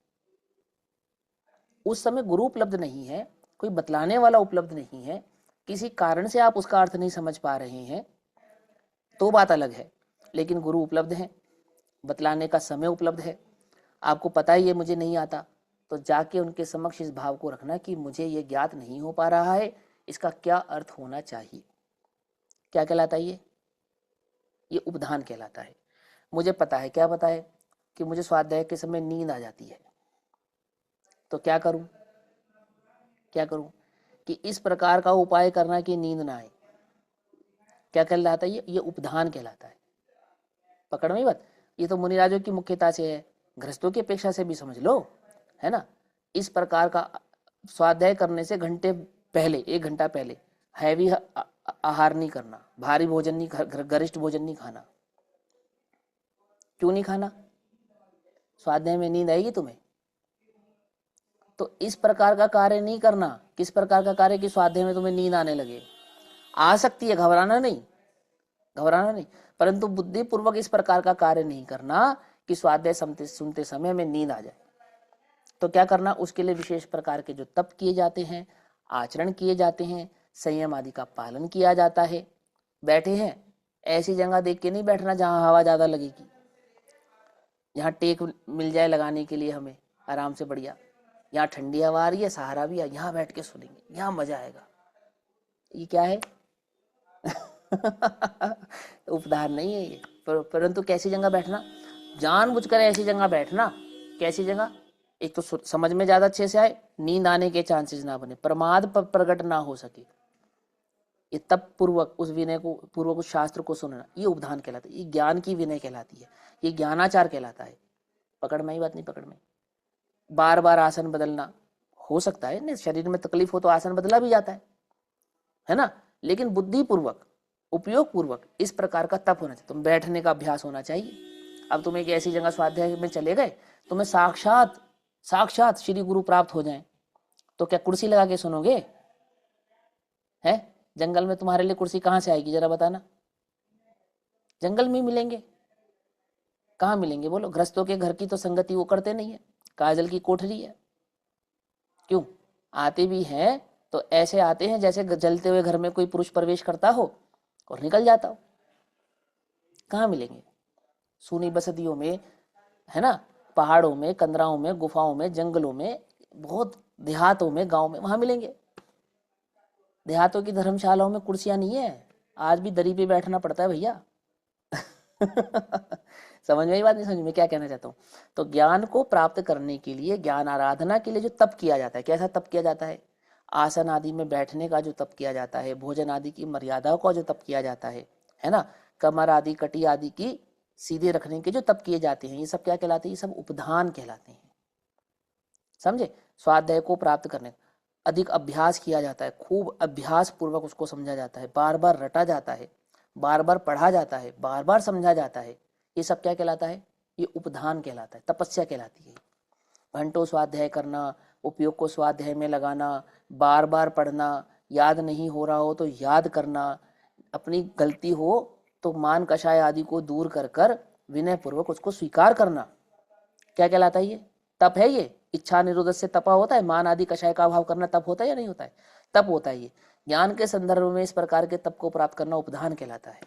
उस समय गुरु उपलब्ध नहीं है, कोई बतलाने वाला उपलब्ध नहीं है, किसी कारण से आप उसका अर्थ नहीं समझ पा रहे हैं, तो बात अलग है। लेकिन गुरु उपलब्ध है, बतलाने का समय उपलब्ध है, आपको पता है ये मुझे नहीं आता, तो जाके उनके समक्ष इस भाव को रखना कि मुझे ये ज्ञात नहीं हो पा रहा है, इसका क्या अर्थ होना चाहिए। क्या कहलाता है ये उपधान कहलाता है। मुझे पता है, क्या पता है? कि मुझे स्वाध्याय के समय नींद आ जाती है, तो क्या करूं? क्या करूं? कि इस प्रकार का उपाय करना कि नींद ना आए। क्या कहलाता है ये उपधान कहलाता है। पकड़ में बात। ये तो मुनिराजों की मुख्यता से है, गृहस्थों की अपेक्षा से भी समझ लो, है ना। इस प्रकार का स्वाध्याय करने से घंटे पहले, 1 घंटा पहले हैवी आहार नहीं करना, भारी भोजन नहीं, गरिष्ठ भोजन नहीं खाना। क्यों नहीं खाना? स्वाध्याय में नींद आएगी तुम्हें, तो इस प्रकार का कार्य नहीं करना। किस प्रकार का कार्य? कि स्वाध्याय में तुम्हें नींद आने लगे। आ सकती है, घबराना नहीं, घबराना नहीं, परंतु बुद्धिपूर्वक इस प्रकार का कार्य नहीं करना कि स्वाध्याय सुनते समय में नींद आ जाए। तो क्या करना? उसके लिए विशेष प्रकार के जो तप किए जाते हैं, आचरण किए जाते हैं, संयम आदि का पालन किया जाता है। बैठे हैं, ऐसी जगह देख के नहीं बैठना जहां हवा ज्यादा लगेगी, जहाँ टेक मिल जाए लगाने के लिए हमें आराम से, बढ़िया, यहाँ ठंडी हवा आ रही है, सहारा भी है, यहाँ बैठ के सुनेंगे, यहाँ मजा आएगा। ये क्या है? उपधान नहीं है ये। परंतु कैसी जगह बैठना? जानबूझकर ऐसी जगह बैठना। कैसी जगह? एक तो समझ में ज्यादा अच्छे से आए, नींद आने के चांसेस ना बने, प्रमाद प्रकट ना हो सके, ये तप पूर्वक उस विनय को, पूर्वक उस शास्त्र को सुनना, ये उपधान कहलाता है। ये ज्ञान की विनय कहलाती है, ये ज्ञानाचार कहलाता है। पकड़ में ही बात नहीं? पकड़ में। बार बार आसन बदलना हो सकता है, नहीं शरीर में तकलीफ हो तो आसन बदला भी जाता है ना, लेकिन बुद्धि पूर्वक, उपयोग पूर्वक इस प्रकार का तप होना चाहिए। तुम बैठने का अभ्यास होना चाहिए। अब तुम एक ऐसी जगह स्वाध्याय में चले गए, तुम्हें साक्षात श्री गुरु प्राप्त हो जाए, तो क्या कुर्सी लगा के सुनोगे? है जंगल में तुम्हारे लिए कुर्सी कहाँ से आएगी, जरा बताना। जंगल में मिलेंगे, कहाँ मिलेंगे बोलो? गृहस्थों के घर की तो संगति वो करते नहीं है, काजल की कोठरी है। क्यों? आते भी हैं तो ऐसे आते हैं जैसे जलते हुए घर में कोई पुरुष प्रवेश करता हो और निकल जाता हो। कहाँ मिलेंगे? सूनी बस्तियों में, है ना, पहाड़ों में, कंदराओं में, गुफाओं में, जंगलों में, बहुत देहातों में, गांव में, वहां मिलेंगे। देहातों की धर्मशालाओं में कुर्सियां नहीं है, आज भी दरी पे बैठना पड़ता है भैया। समझ में ही बात नहीं? समझ में क्या कहना चाहता हूँ? तो ज्ञान को प्राप्त करने के लिए, ज्ञान आराधना के लिए जो तप किया जाता है, कैसा तप किया जाता है? आसन आदि में बैठने का जो तप किया जाता है, भोजन आदि की मर्यादाओं का जो तप किया जाता है ना, कमर आदि, कटी आदि की सीधे रखने के जो तप किए जाते हैं, ये सब क्या कहलाते हैं? ये सब उपधान कहलाते हैं। समझे? स्वाध्याय को प्राप्त करने अधिक अभ्यास किया जाता है, खूब अभ्यास पूर्वक उसको समझा जाता है, बार बार रटा जाता है, बार बार पढ़ा जाता है, बार बार समझा जाता है। ये सब क्या कहलाता है? ये उपधान कहलाता है, तपस्या कहलाती है। घंटों स्वाध्याय करना, उपयोग को स्वाध्याय में लगाना, बार बार पढ़ना, याद नहीं हो रहा हो तो याद करना, अपनी गलती हो तो मान कषाय आदि को दूर कर कर विनय पूर्वक उसको स्वीकार करना, क्या कहलाता है? ये तप है। ये इच्छा निरोध से तपा होता है, मान आदि कषाय का अभाव करना तप होता है या नहीं होता है? तप होता है। ये ज्ञान के संदर्भ में इस प्रकार के तप को प्राप्त करना उपधान कहलाता है।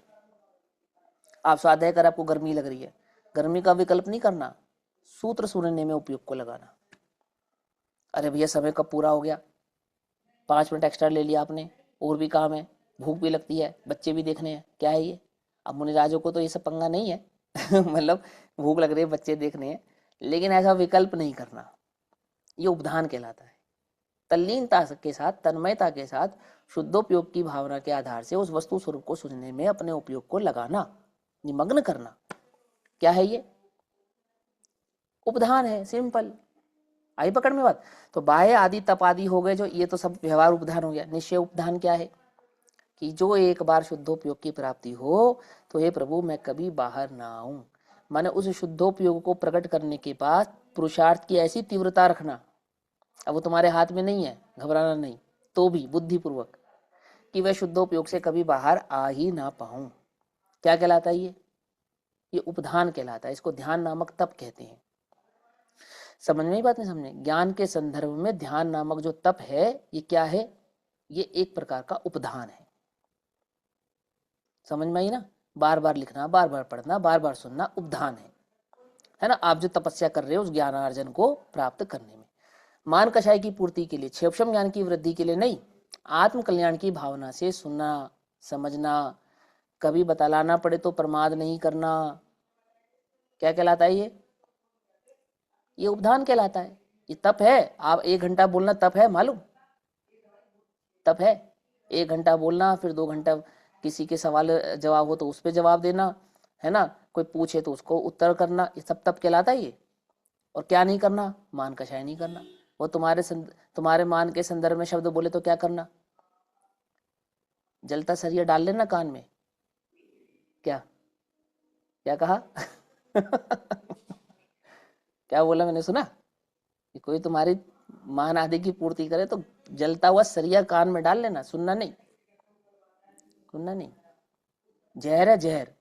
आप स्वाध्याय कर, आपको गर्मी लग रही है, गर्मी का विकल्प नहीं करना, सूत्र सुनने में उपयोग को लगाना। अरे भैया समय कब पूरा हो गया, 5 मिनट एक्स्ट्रा ले लिया आपने, और भी काम है, भूख भी लगती है, बच्चे भी देखने हैं, क्या है ये? अब मुनिराजों को तो ये सब पंगा नहीं है मतलब भूख लग रही है, बच्चे देखने हैं, लेकिन ऐसा विकल्प नहीं करना, ये उपधान कहलाता है। तल्लीनता के साथ, तन्मयता के साथ शुद्धोपयोग की भावना के आधार से उस वस्तु स्वरूप को सूझने में अपने उपयोग को लगाना, निमग्न करना, क्या है ये? उपधान है, सिंपल। आई पकड़ में बात? तो बाह्य आदि तप आदि हो गए जो, ये तो सब व्यवहार उपधान हो गया। निश्चय उपधान क्या है? कि जो एक बार शुद्धोपयोग की प्राप्ति हो तो हे प्रभु मैं कभी बाहर ना आऊं। माने उस शुद्धोपयोग को प्रकट करने के बाद पुरुषार्थ की ऐसी तीव्रता रखना, अब वो तुम्हारे हाथ में नहीं है, घबराना नहीं, तो भी बुद्धिपूर्वक, कि वह शुद्धोपयोग से कभी बाहर आ ही ना पाऊं। क्या कहलाता है ये उपधान कहलाता है। इसको ध्यान नामक तप कहते हैं। समझ में ही बात नहीं? समझे? ज्ञान के संदर्भ में ध्यान नामक जो तप है, ये क्या है? ये एक प्रकार का उपधान है। समझ में आई ना? बार बार लिखना, बार बार पढ़ना, बार बार सुनना, उपधान है ना? आप जो तपस्या कर रहे हो उस ज्ञानार्जन को प्राप्त करने में, मान कषाय की पूर्ति के लिए, क्षेपशम ज्ञान की वृद्धि के लिए नहीं, आत्म कल्याण की भावना से सुनना, समझना, कभी बतलाना पड़े तो प्रमाद नहीं करना, क्या कहलाता है ये उपधान कहलाता है। ये तप है। आप 1 घंटा बोलना तप है, मालूम? तप है। 1 घंटा बोलना, फिर 2 घंटा किसी के सवाल जवाब हो तो उस पर जवाब देना, है ना? कोई पूछे तो उसको उत्तर करना, ये सब तप कहलाता है ये। और क्या नहीं करना? मान कषाय नहीं करना। वो तुम्हारे मान के संदर्भ में शब्द बोले तो क्या करना? जलता सरिया डाल लेना कान में। क्या क्या कहा? क्या बोला मैंने? सुना कि कोई तुम्हारी मान आदि की पूर्ति करे तो जलता हुआ सरिया कान में डाल लेना, सुनना नहीं, सुनना नहीं। जहर है जहर,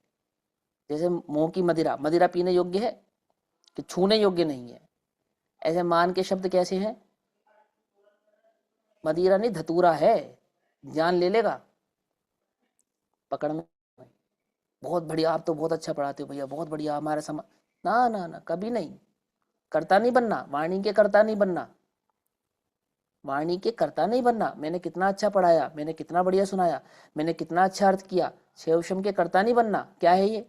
जैसे मुंह की मदिरा, मदिरा पीने योग्य है कि छूने योग्य नहीं है, ऐसे मान के शब्द कैसे हैं? मदिरा नहीं, धतूरा है, जान ले लेगा। पकड़ में? बहुत बढ़िया, आप तो बहुत अच्छा पढ़ाते हो भैया, बहुत बढ़िया, हमारे समा ना ना ना, कभी नहीं। कर्ता नहीं बनना, वाणी के कर्ता नहीं बनना, वाणी के कर्ता नहीं बनना। मैंने कितना अच्छा पढ़ाया, मैंने कितना बढ़िया सुनाया, मैंने कितना अच्छा अर्थ किया, शेवशम के कर्ता नहीं बनना। क्या है ये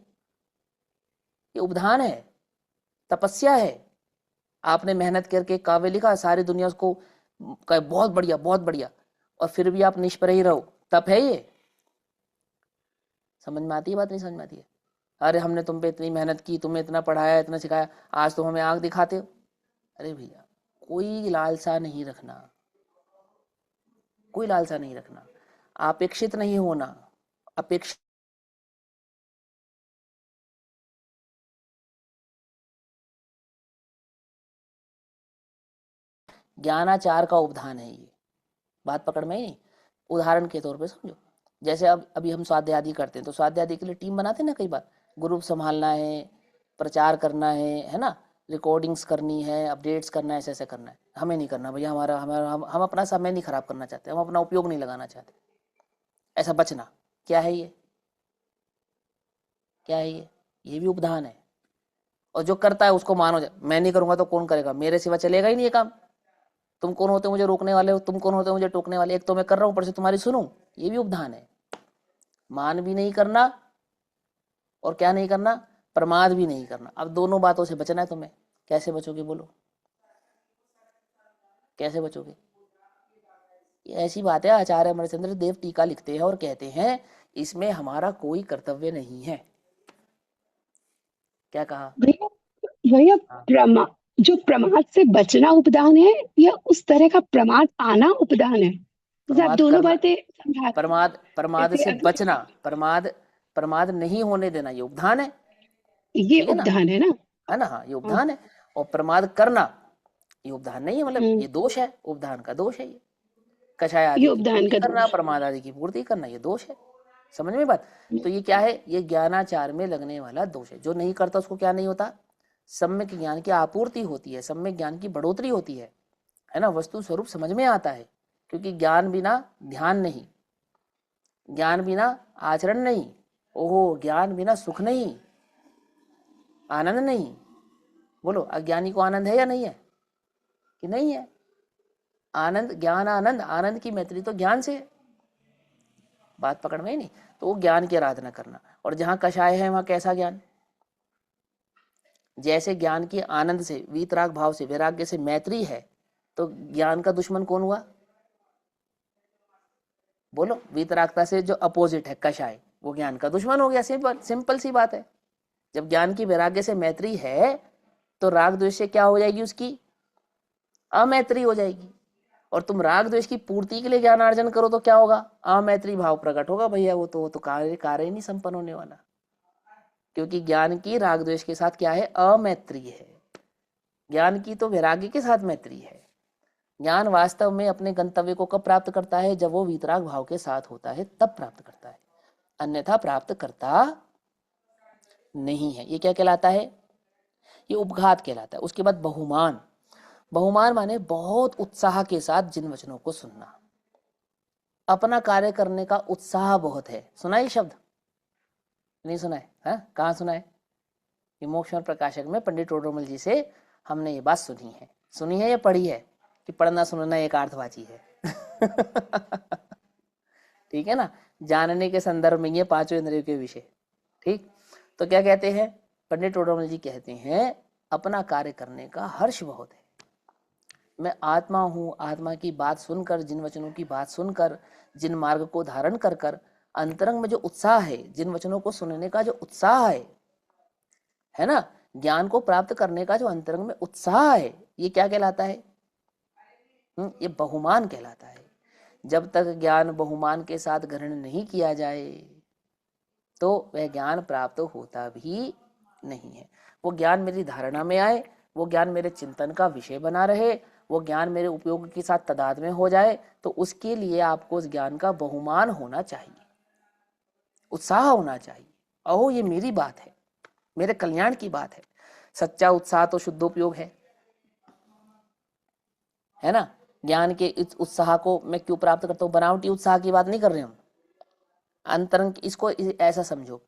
उपधान है, तपस्या है। आपने मेहनत करके काव्य लिखा, सारी दुनिया उसको कहे बहुत बढ़िया बहुत बढ़िया, और फिर भी आप निष्प्रह ही रहो, तप है ये? समझ में आती है बात? नहीं समझ में आती है? अरे हमने तुम पे इतनी मेहनत की, तुम्हें इतना पढ़ाया, इतना सिखाया, आज तुम हमें आंख दिखाते हो। अरे भैया, कोई लालसा नहीं रखना, कोई लालसा नहीं रखना, अपेक्षित नहीं होना। अपेक्षा ज्ञानाचार का उपधान है ये। बात पकड़ में ही नहीं? उदाहरण के तौर पे समझो, जैसे अब अभी हम स्वाध्याय आदि करते हैं तो स्वाध्याय आदि के लिए टीम बनाते हैं ना, कई बार ग्रुप संभालना है, प्रचार करना है ना? रिकॉर्डिंग्स करनी है, अपडेट्स करना है, ऐसे ऐसे करना है। हमें नहीं करना भैया, हमारा हमारा हम अपना समय नहीं खराब करना चाहते, हम अपना उपयोग नहीं लगाना चाहते, ऐसा बचना। क्या है ये? क्या है ये भी उपधान है। और जो करता है उसको मानो, मैं नहीं करूंगा तो कौन करेगा, मेरे सिवा चलेगा ही नहीं ये काम। तुम कौन होते हो मुझे रोकने वाले हो, तुम कौन होते हो मुझे टोकने वाले? एक तो मैं कर रहा हूं, ऊपर से तुम्हारी सुनूं, ये भी उपधान है। मान भी नहीं करना और क्या नहीं करना? प्रमाद भी नहीं करना। अब दोनों बातों से बचना है तुम्हें। कैसे बचोगे बोलो? कैसे बचोगे? ये ऐसी बात है, आचार्य अमरचंद्र देव टीका लिखते हैं और कहते हैं इसमें हमारा कोई कर्तव्य नहीं है। क्या कहा? भैया भैया हाँ। जो प्रमाद से बचना उपदान है या उस तरह का प्रमाद आना उपदान है? जैसे आप प्रमाद दोनों करना, बातें समझाते हैं। प्रमाद जैसे से अभी बचना, प्रमाद नहीं होने देना, ये उपधान है। ये ठीक है ना? उपदान है ना? है ना? हाँ, ये हाँ। उपधान है। और प्रमाद करना ये उपधान नहीं है, मतलब हम्म, ये दोष है, उपधान का दोष है ये। कषाय ये आदि की उपदान पूर्ति का करना, दोष। प्रमाद आदि की पूर्ति करना, ये दोष है। समझ में बात? तो ये क्या है? ये ज्ञानाचार में लगने वाला दोष है। जो नहीं करता उसको क्या नहीं होता? सम्यक ज्ञान की आपूर्ति होती है, सम्यक ज्ञान की बढ़ोतरी होती है ना? वस्तु स्वरूप समझ में आता है, क्योंकि ज्ञान बिना ध्यान नहीं, ज्ञान बिना आचरण नहीं, ओहो, ज्ञान बिना सुख नहीं, आनंद नहीं। बोलो, अज्ञानी को आनंद है या नहीं है? कि नहीं है? आनंद, ज्ञान आनंद, आनंद की मैत्री तो ज्ञान से है। बात पकड़ में ही नहीं? तो वो ज्ञान की आराधना करना। और जहां कषाय है वहां कैसा ज्ञान? जैसे ज्ञान की आनंद से, वीतराग भाव से, वैराग्य से मैत्री है, तो ज्ञान का दुश्मन कौन हुआ? बोलो। वीतरागता से जो अपोजिट है कषाय, वो ज्ञान का दुश्मन हो गया। सिंपल सिंपल सी बात है। जब ज्ञान की वैराग्य से मैत्री है तो राग द्वेष से क्या हो जाएगी? उसकी अमैत्री हो जाएगी। और तुम राग द्वेष की पूर्ति के लिए ज्ञान अर्जन करो तो क्या होगा? अमैत्री भाव प्रकट होगा भैया। वो तो कार्य ही नहीं संपन्न होने वाला, क्योंकि ज्ञान की राग द्वेष के साथ क्या है? अमैत्री है। ज्ञान की तो वैराग्य के साथ मैत्री है। ज्ञान वास्तव में अपने गंतव्य को कब प्राप्त करता है? जब वो वीतराग भाव के साथ होता है, तब प्राप्त करता है, अन्यथा प्राप्त करता नहीं है। ये क्या कहलाता है? ये उपघात कहलाता है। उसके बाद बहुमान। बहुमान माने बहुत उत्साह के साथ जिन वचनों को सुनना, अपना कार्य करने का उत्साह बहुत है। सुना ये शब्द? नहीं सुना है? हाँ, कहाँ सुना है? ये मोक्ष और प्रकाशक में पंडित टोडरमल जी से हमने ये बात सुनी है या पढ़ी है? कि पढ़ना सुनना एक अर्थवाची है। ठीक है ना? जानने के संदर्भ में ये पांचों इंद्रियों के विषय। ठीक, तो क्या कहते हैं पंडित टोडरमल जी? कहते हैं अपना कार्य करने का हर्ष बहुत है। मैं आत्मा हूँ, आत्मा की बात सुनकर, जिन वचनों की बात सुनकर, जिन मार्ग को धारण कर कर अंतरंग में जो उत्साह है, जिन वचनों को सुनने का जो उत्साह है ना, ज्ञान को प्राप्त करने का जो अंतरंग में उत्साह है, ये क्या कहलाता है? ये बहुमान कहलाता है। जब तक ज्ञान बहुमान के साथ ग्रहण नहीं किया जाए तो वह ज्ञान प्राप्त होता भी नहीं है। वो ज्ञान मेरी धारणा में आए, वो ज्ञान मेरे चिंतन का विषय बना रहे, वो ज्ञान मेरे उपयोग के साथ तदाद में हो जाए, तो उसके लिए आपको उस ज्ञान का बहुमान होना चाहिए, उत्साह होना चाहिए। अहो, ये मेरी बात है, मेरे कल्याण की बात है। सच्चा उत्साह तो शुद्धोपयोग है ना? ज्ञान के इस उत्साह को मैं क्यों प्राप्त करता हूँ? बनावटी उत्साह की बात नहीं कर रहे हम। अंतरंग, इसको ऐसा समझो,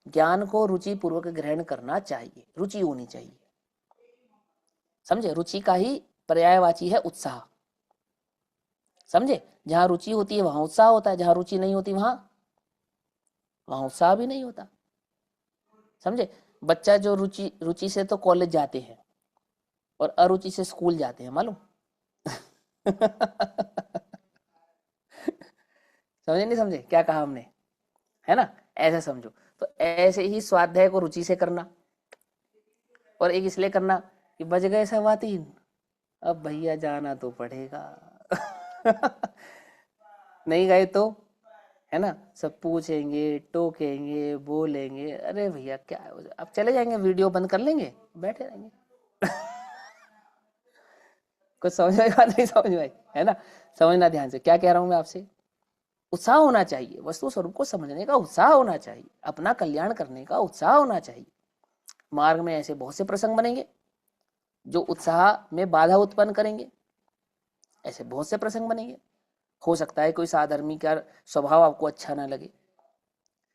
ज्ञान को रुचि पूर्वक ग्रहण करना चाहिए, रुचि होनी चाहिए। समझे? रुचि का ही पर्यायवाची है उत्साह। समझे? जहां रुचि होती है वहां उत्साह होता है, जहां रुचि नहीं होती वहां उत्साह भी नहीं होता। समझे? बच्चा जो रुचि से तो कॉलेज जाते हैं और अरुचि से स्कूल जाते हैं, मालूम? समझे नहीं समझे क्या कहा हमने? है ना? ऐसा समझो। तो ऐसे ही स्वाध्याय को रुचि से करना, और एक इसलिए करना कि बज गए सवा तीन, अब भैया जाना तो पड़ेगा। नहीं गए तो, है ना, सब पूछेंगे, टोकेंगे, बोलेंगे, अरे भैया क्या है, अब चले जाएंगे, वीडियो बंद कर लेंगे, बैठे रहेंगे। कुछ समझ में बात नहीं समझ में, है ना? समझना ध्यान से, क्या कह रहा हूं मैं आपसे? उत्साह होना चाहिए, वस्तु स्वरूप को समझने का उत्साह होना चाहिए, अपना कल्याण करने का उत्साह होना चाहिए। मार्ग में ऐसे बहुत से प्रसंग बनेंगे जो उत्साह में बाधा उत्पन्न करेंगे, ऐसे बहुत से प्रसंग बनेंगे। हो सकता है कोई साधर्मी का स्वभाव आपको अच्छा ना लगे,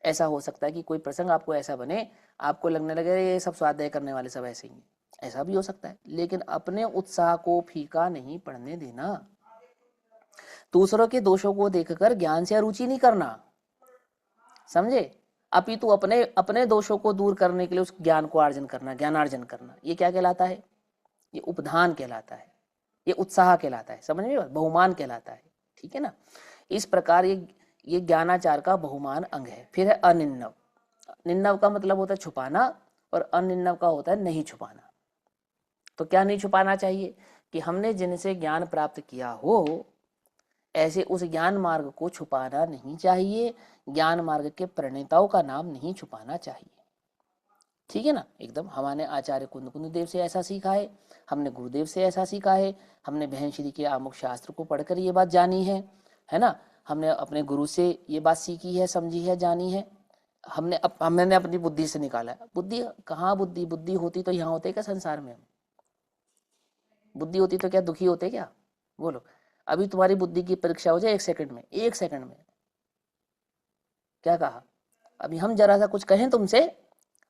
ऐसा हो सकता है कि कोई प्रसंग आपको ऐसा बने, आपको लगने लगे ये सब स्वाध्याय करने वाले सब ऐसे ही हैं, ऐसा भी हो सकता है। लेकिन अपने उत्साह को फीका नहीं पड़ने देना, दूसरों के दोषों को देखकर ज्ञान से रुचि नहीं करना, समझे? अपितु अपने अपने दोषों को दूर करने के लिए उस ज्ञान को अर्जन करना, ज्ञानार्जन करना, ये क्या कहलाता है? ये उपधान कहलाता है, ये उत्साह कहलाता है। समझ में? बहुमान कहलाता है। ठीक है ना? इस प्रकार ये ज्ञानाचार का बहुमान अंग है। फिर है अनिन्नव। निन्नव का मतलब होता है छुपाना, और अनिन्नव का होता है नहीं छुपाना। तो क्या नहीं छुपाना चाहिए? कि हमने जिनसे ज्ञान प्राप्त किया हो, ऐसे उस ज्ञान मार्ग को छुपाना नहीं चाहिए, ज्ञान मार्ग के प्रणेताओं का नाम नहीं छुपाना चाहिए। ठीक है ना? एकदम। हमारे आचार्य कुंद देव से ऐसा सीखा है, हमने गुरुदेव से ऐसा सीखा है, हमने बहन श्री के आमुख शास्त्र को पढ़कर ये बात जानी है ना? हमने अपने गुरु से ये बात सीखी है, समझी है, जानी है। हमने अपनी बुद्धि से निकाला है। बुद्धि कहाँ? बुद्धि होती तो यहाँ होते क्या संसार में? बुद्धि होती तो क्या दुखी होते क्या? बोलो। अभी तुम्हारी बुद्धि की परीक्षा हो जाए 1 सेकंड में, 1 सेकंड में, क्या कहा? अभी हम जरा सा कुछ कहें तुमसे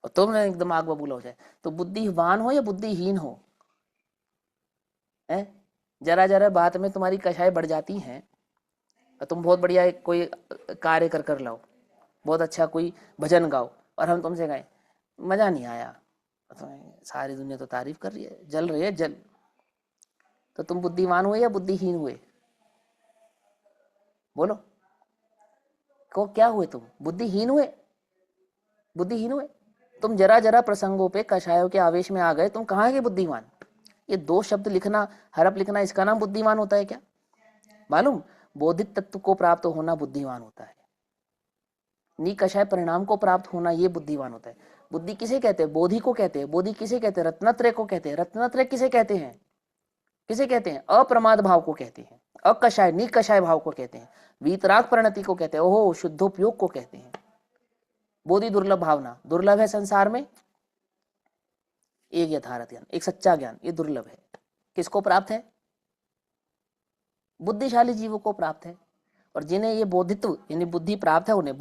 और तुम एकदम आग बबूला हो जाए, तो बुद्धिवान हो या बुद्धिहीन हो? है? जरा बात में तुम्हारी कषाय बढ़ जाती हैं, और तुम बहुत बढ़िया कोई कार्य कर लाओ, बहुत अच्छा कोई भजन गाओ, और हम तुमसे गाएं, मजा नहीं आया, सारी दुनिया तो तारीफ कर रही है, जल रही है जल। तो तुम बुद्धिमान हुए या बुद्धिहीन हुए? बोलो को क्या हुए? तुम बुद्धिहीन हुए, बुद्धिहीन हुए। तुम जरा जरा प्रसंगों पे कषायों के आवेश में आ गए, तुम कहाँ के बुद्धिमान? ये 2 शब्द लिखना, हरफ लिखना, इसका नाम बुद्धिमान होता है क्या? मालूम, बोधित तत्व को प्राप्त होना बुद्धिमान होता है, निकषाय परिणाम को प्राप्त होना ये बुद्धिमान होता है। बुद्धि किसे कहते हैं? बोधि को कहते हैं। बोधि किसे कहते हैं? रत्नत्रय को कहते हैं। रत्नत्रय किसे कहते हैं? किसे कहते हैं? अप्रमाद भाव को कहते हैं, अकषाय निकषाय भाव को कहते हैं, वीतराग परिणति को कहते हैं, ओहो शुद्धोपयोग को कहते हैं। बोधि दुर्लभ भावना, दुर्लभ है संसार में। एक यथार्थ ज्ञान, एक सच्चा ज्ञान, ये दुर्लभ है। किसको प्राप्त है? बुद्धिशाली जीवों को प्राप्त है। और जिन्हें ये बोधित्व यानी बुद्धि प्राप्त है उन्हें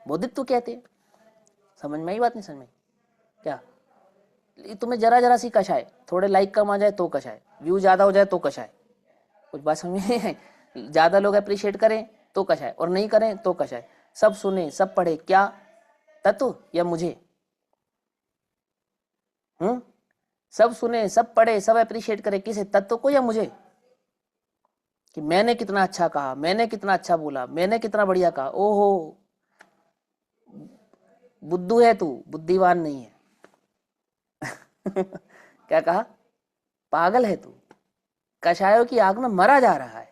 बोधित्व कहते हैं। समझ में आई बात? नहीं समझ में? क्या तुम्हें जरा जरा सी कषाय, थोड़े लाइक कम आ जाए तो कषाय, व्यू ज्यादा हो जाए तो कषाय, कुछ बात समझ में है? ज्यादा लोग अप्रिशिएट करें तो कषाय, और नहीं करें तो कषाय। सब सुने सब पढ़े, क्या तत्व या मुझे? सब सुने सब पढ़े सब अप्रिशिएट करे, किसे? तत्व को या मुझे? कि मैंने कितना अच्छा कहा, मैंने कितना अच्छा बोला, मैंने कितना बढ़िया कहा। ओहो बुद्धू है तू, बुद्धिवान नहीं है। क्या कहा? पागल है तू, कषायों की आग में मरा जा रहा है।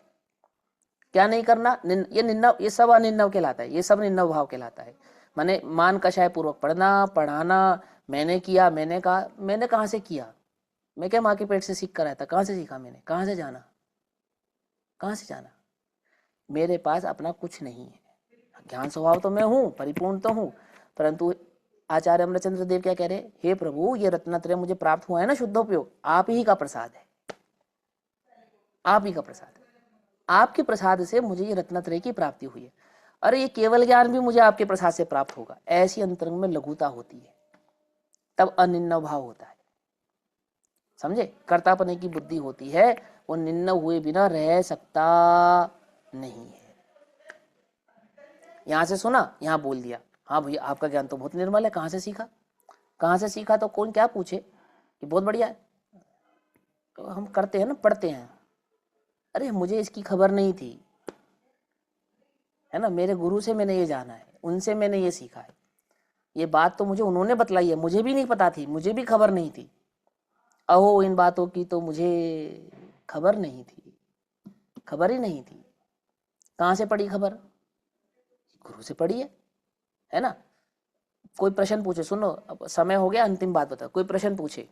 क्या नहीं करना? ये निन्नव, ये सब अनिन्नव कहलाता है, ये सब निन्नव भाव कहलाता है। माने मान कषाय पूर्वक पढ़ना, पढ़ाना, मैंने किया, मैंने कहा। मैंने कहाँ से किया? मैं क्या माँ के पेट से सीख कर आया था? कहाँ से सीखा मैंने? कहाँ से जाना? कहाँ से जाना? मेरे पास अपना कुछ नहीं है। ज्ञान स्वभाव तो मैं हूँ, परिपूर्ण तो हूँ, परंतु आचार्य अमरचंद्र देव क्या कह रहे? हे प्रभु, ये रत्नत्रय मुझे प्राप्त हुआ है ना, शुद्धोपयोग, आप ही का प्रसाद है, आप ही का प्रसाद है। आपके प्रसाद से मुझे ये रत्नत्रय की प्राप्ति हुई है। अरे ये केवल ज्ञान भी मुझे आपके प्रसाद से प्राप्त होगा। ऐसी अंतरंग में लघुता होती है, तब अनिन्नव भाव होता है। समझे? कर्तापने की बुद्धि होती है, वो निन्नव हुए बिना रह सकता नहीं है। यहां से सुना, यहां बोल दिया, हाँ भैया आपका ज्ञान तो बहुत निर्मल है, कहाँ से सीखा? कहाँ से सीखा? तो कौन क्या पूछे कि बहुत बढ़िया है। तो हम करते हैं ना, पढ़ते हैं, अरे मुझे इसकी खबर नहीं थी, है ना, मेरे गुरु से मैंने ये जाना है, उनसे मैंने ये सीखा है, ये बात तो मुझे उन्होंने बतलाई है, मुझे भी नहीं पता थी, मुझे भी खबर नहीं थी। अहो इन बातों की तो मुझे खबर नहीं थी, खबर ही नहीं थी। कहाँ से पड़ी खबर? गुरु से पड़ी है ना। कोई प्रश्न पूछे, सुनो अब समय हो गया, अंतिम बात बता। कोई प्रश्न पूछे,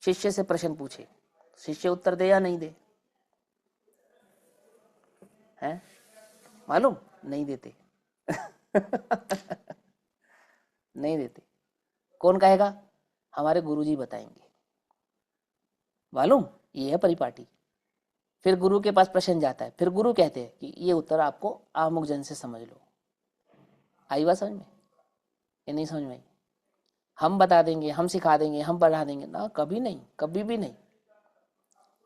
शिष्य से प्रश्न पूछे, शिष्य उत्तर दे या नहीं दे? हैं? मालूम? नहीं देते। नहीं देते। कौन कहेगा? हमारे गुरुजी बताएंगे। मालूम? ये है परिपाटी। फिर गुरु के पास प्रश्न जाता है, फिर गुरु कहते हैं कि ये उत्तर आपको आमुक जन से समझ लो। आई बात समझ में? ये नहीं समझ में आई? हम बता देंगे, हम सिखा देंगे, हम पढ़ा देंगे ना, कभी नहीं, कभी भी नहीं,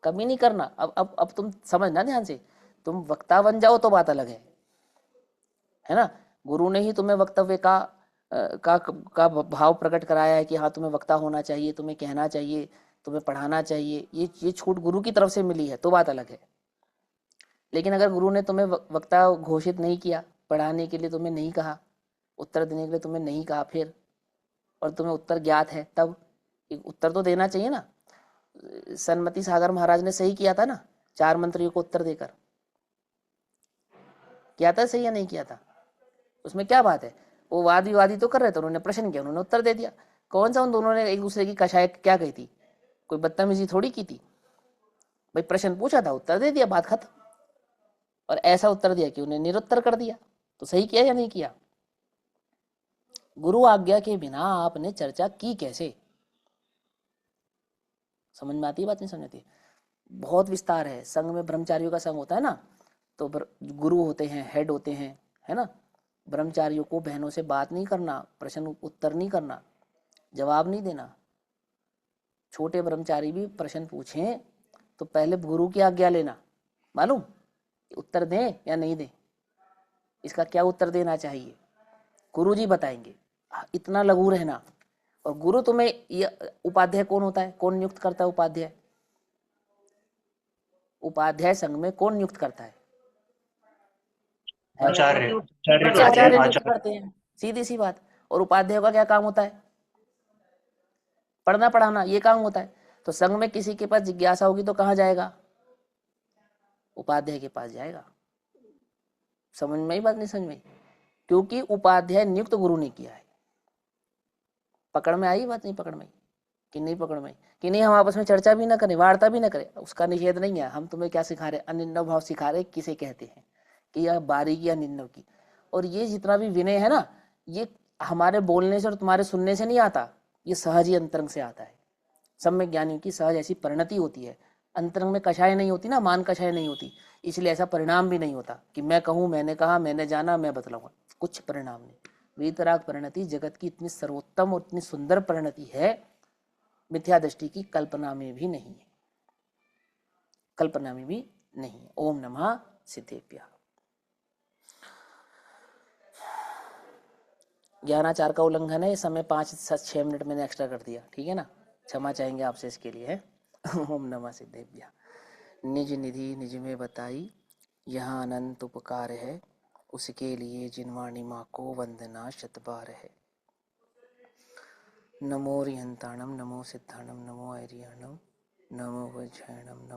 कभी नहीं करना। अब तुम समझना ध्यान से, तुम वक्ता बन जाओ तो बात अलग है ना। गुरु ने ही तुम्हें वक्तव्य का भाव प्रकट कराया है कि हाँ तुम्हें वक्ता होना चाहिए, तुम्हें कहना चाहिए, तुम्हें पढ़ाना चाहिए, ये छूट गुरु की तरफ से मिली है तो बात अलग है। लेकिन अगर गुरु ने तुम्हें वक्ता घोषित नहीं किया, पढ़ाने के लिए तुम्हें नहीं कहा, उत्तर देने के लिए तुम्हें नहीं कहा, फिर और तुम्हें उत्तर ज्ञात है, तब उत्तर तो देना चाहिए ना। सन्मति सागर महाराज ने सही किया था ना, 4 मंत्रियों को उत्तर देकर। किया था सही या नहीं किया था? उसमें क्या बात है? वो वाद विवादी तो कर रहे थे, उन्होंने प्रश्न किया, उन्होंने उत्तर दे दिया। कौन सा उन दोनों ने एक दूसरे की कषाय क्या कही थी? कोई बदतमीजी थोड़ी की थी भाई, प्रश्न पूछा था, उत्तर दे दिया, बात खत्म। और ऐसा उत्तर दिया कि उन्हें निरुत्तर कर दिया, तो सही किया या नहीं किया? गुरु आज्ञा के बिना आपने चर्चा की कैसे? समझ में आती है बात? नहीं समझ आती? बहुत विस्तार है। संघ में ब्रह्मचारियों का संघ होता है ना, तो गुरु होते हैं, हेड होते हैं, है ना। ब्रह्मचारियों को बहनों से बात नहीं करना, प्रश्न उत्तर नहीं करना, जवाब नहीं देना। छोटे ब्रह्मचारी भी प्रश्न पूछें तो पहले गुरु की आज्ञा लेना। मालूम? उत्तर दें या नहीं दें, इसका क्या उत्तर देना चाहिए, गुरु जी बताएंगे। इतना लघु रहना, और गुरु तुम्हें ये उपाध्याय कौन होता है, कौन नियुक्त करता है उपाध्याय? उपाध्याय संघ में कौन नियुक्त करता है? आचार्य आचार्य नियुक्त करते हैं, सीधी सी बात। और उपाध्याय का क्या काम होता है? पढ़ना पढ़ाना, ये काम होता है। तो संघ में किसी के पास जिज्ञासा होगी तो कहाँ जाएगा? उपाध्याय के पास जाएगा। समझ में आई बात, नहीं समझ में? क्योंकि उपाध्याय नियुक्त गुरु ने किया है। पकड़ में आई बात, नहीं पकड़ में? कि नहीं पकड़ में? कि नहीं हम आपस में चर्चा भी ना करें, वार्ता भी ना करें, उसका निषेध नहीं है। हम तुम्हें क्या सिखा रहे? अनिन्नव भाव सिखा रहे। किसे कहते हैं? कि यह बारीकी या निन्नव की। और ये जितना भी विनय है ना, ये हमारे बोलने से और तुम्हारे सुनने से नहीं आता, ये सहज ही अंतरंग से आता है। सम्यक ज्ञानियों की सहज ऐसी परिणति होती है। अंतरंग में कषाय नहीं होती ना, मान कषाय नहीं होती, इसलिए ऐसा परिणाम भी नहीं होता कि मैं कहूँ, मैंने कहा, मैंने जाना, मैं बतलाऊंगा, कुछ परिणाम नहीं। वीतराग परिणति जगत की इतनी सर्वोत्तम और इतनी सुंदर परिणति है, मिथ्या दृष्टि की कल्पना में भी नहीं है, कल्पना में भी नहीं है। ओम नमः सिद्धेभ्यः। 11:04 का उल्लंघन है। इस समय 5-6 मिनट मैंने एक्स्ट्रा कर दिया, ठीक है ना? क्षमा चाहेंगे आपसे इसके लिए है। ओम नमः सिद्धेभ्यः। निज निधि निज में बताई, यहाँ अनंत उपकार है, उसके लिए जिनवाणी माँ को वंदना शतबार है। नमो रिहंताणम, नमो सिद्धाणम, नमो ऐरियाणम, नमो वज्रायणम, नमो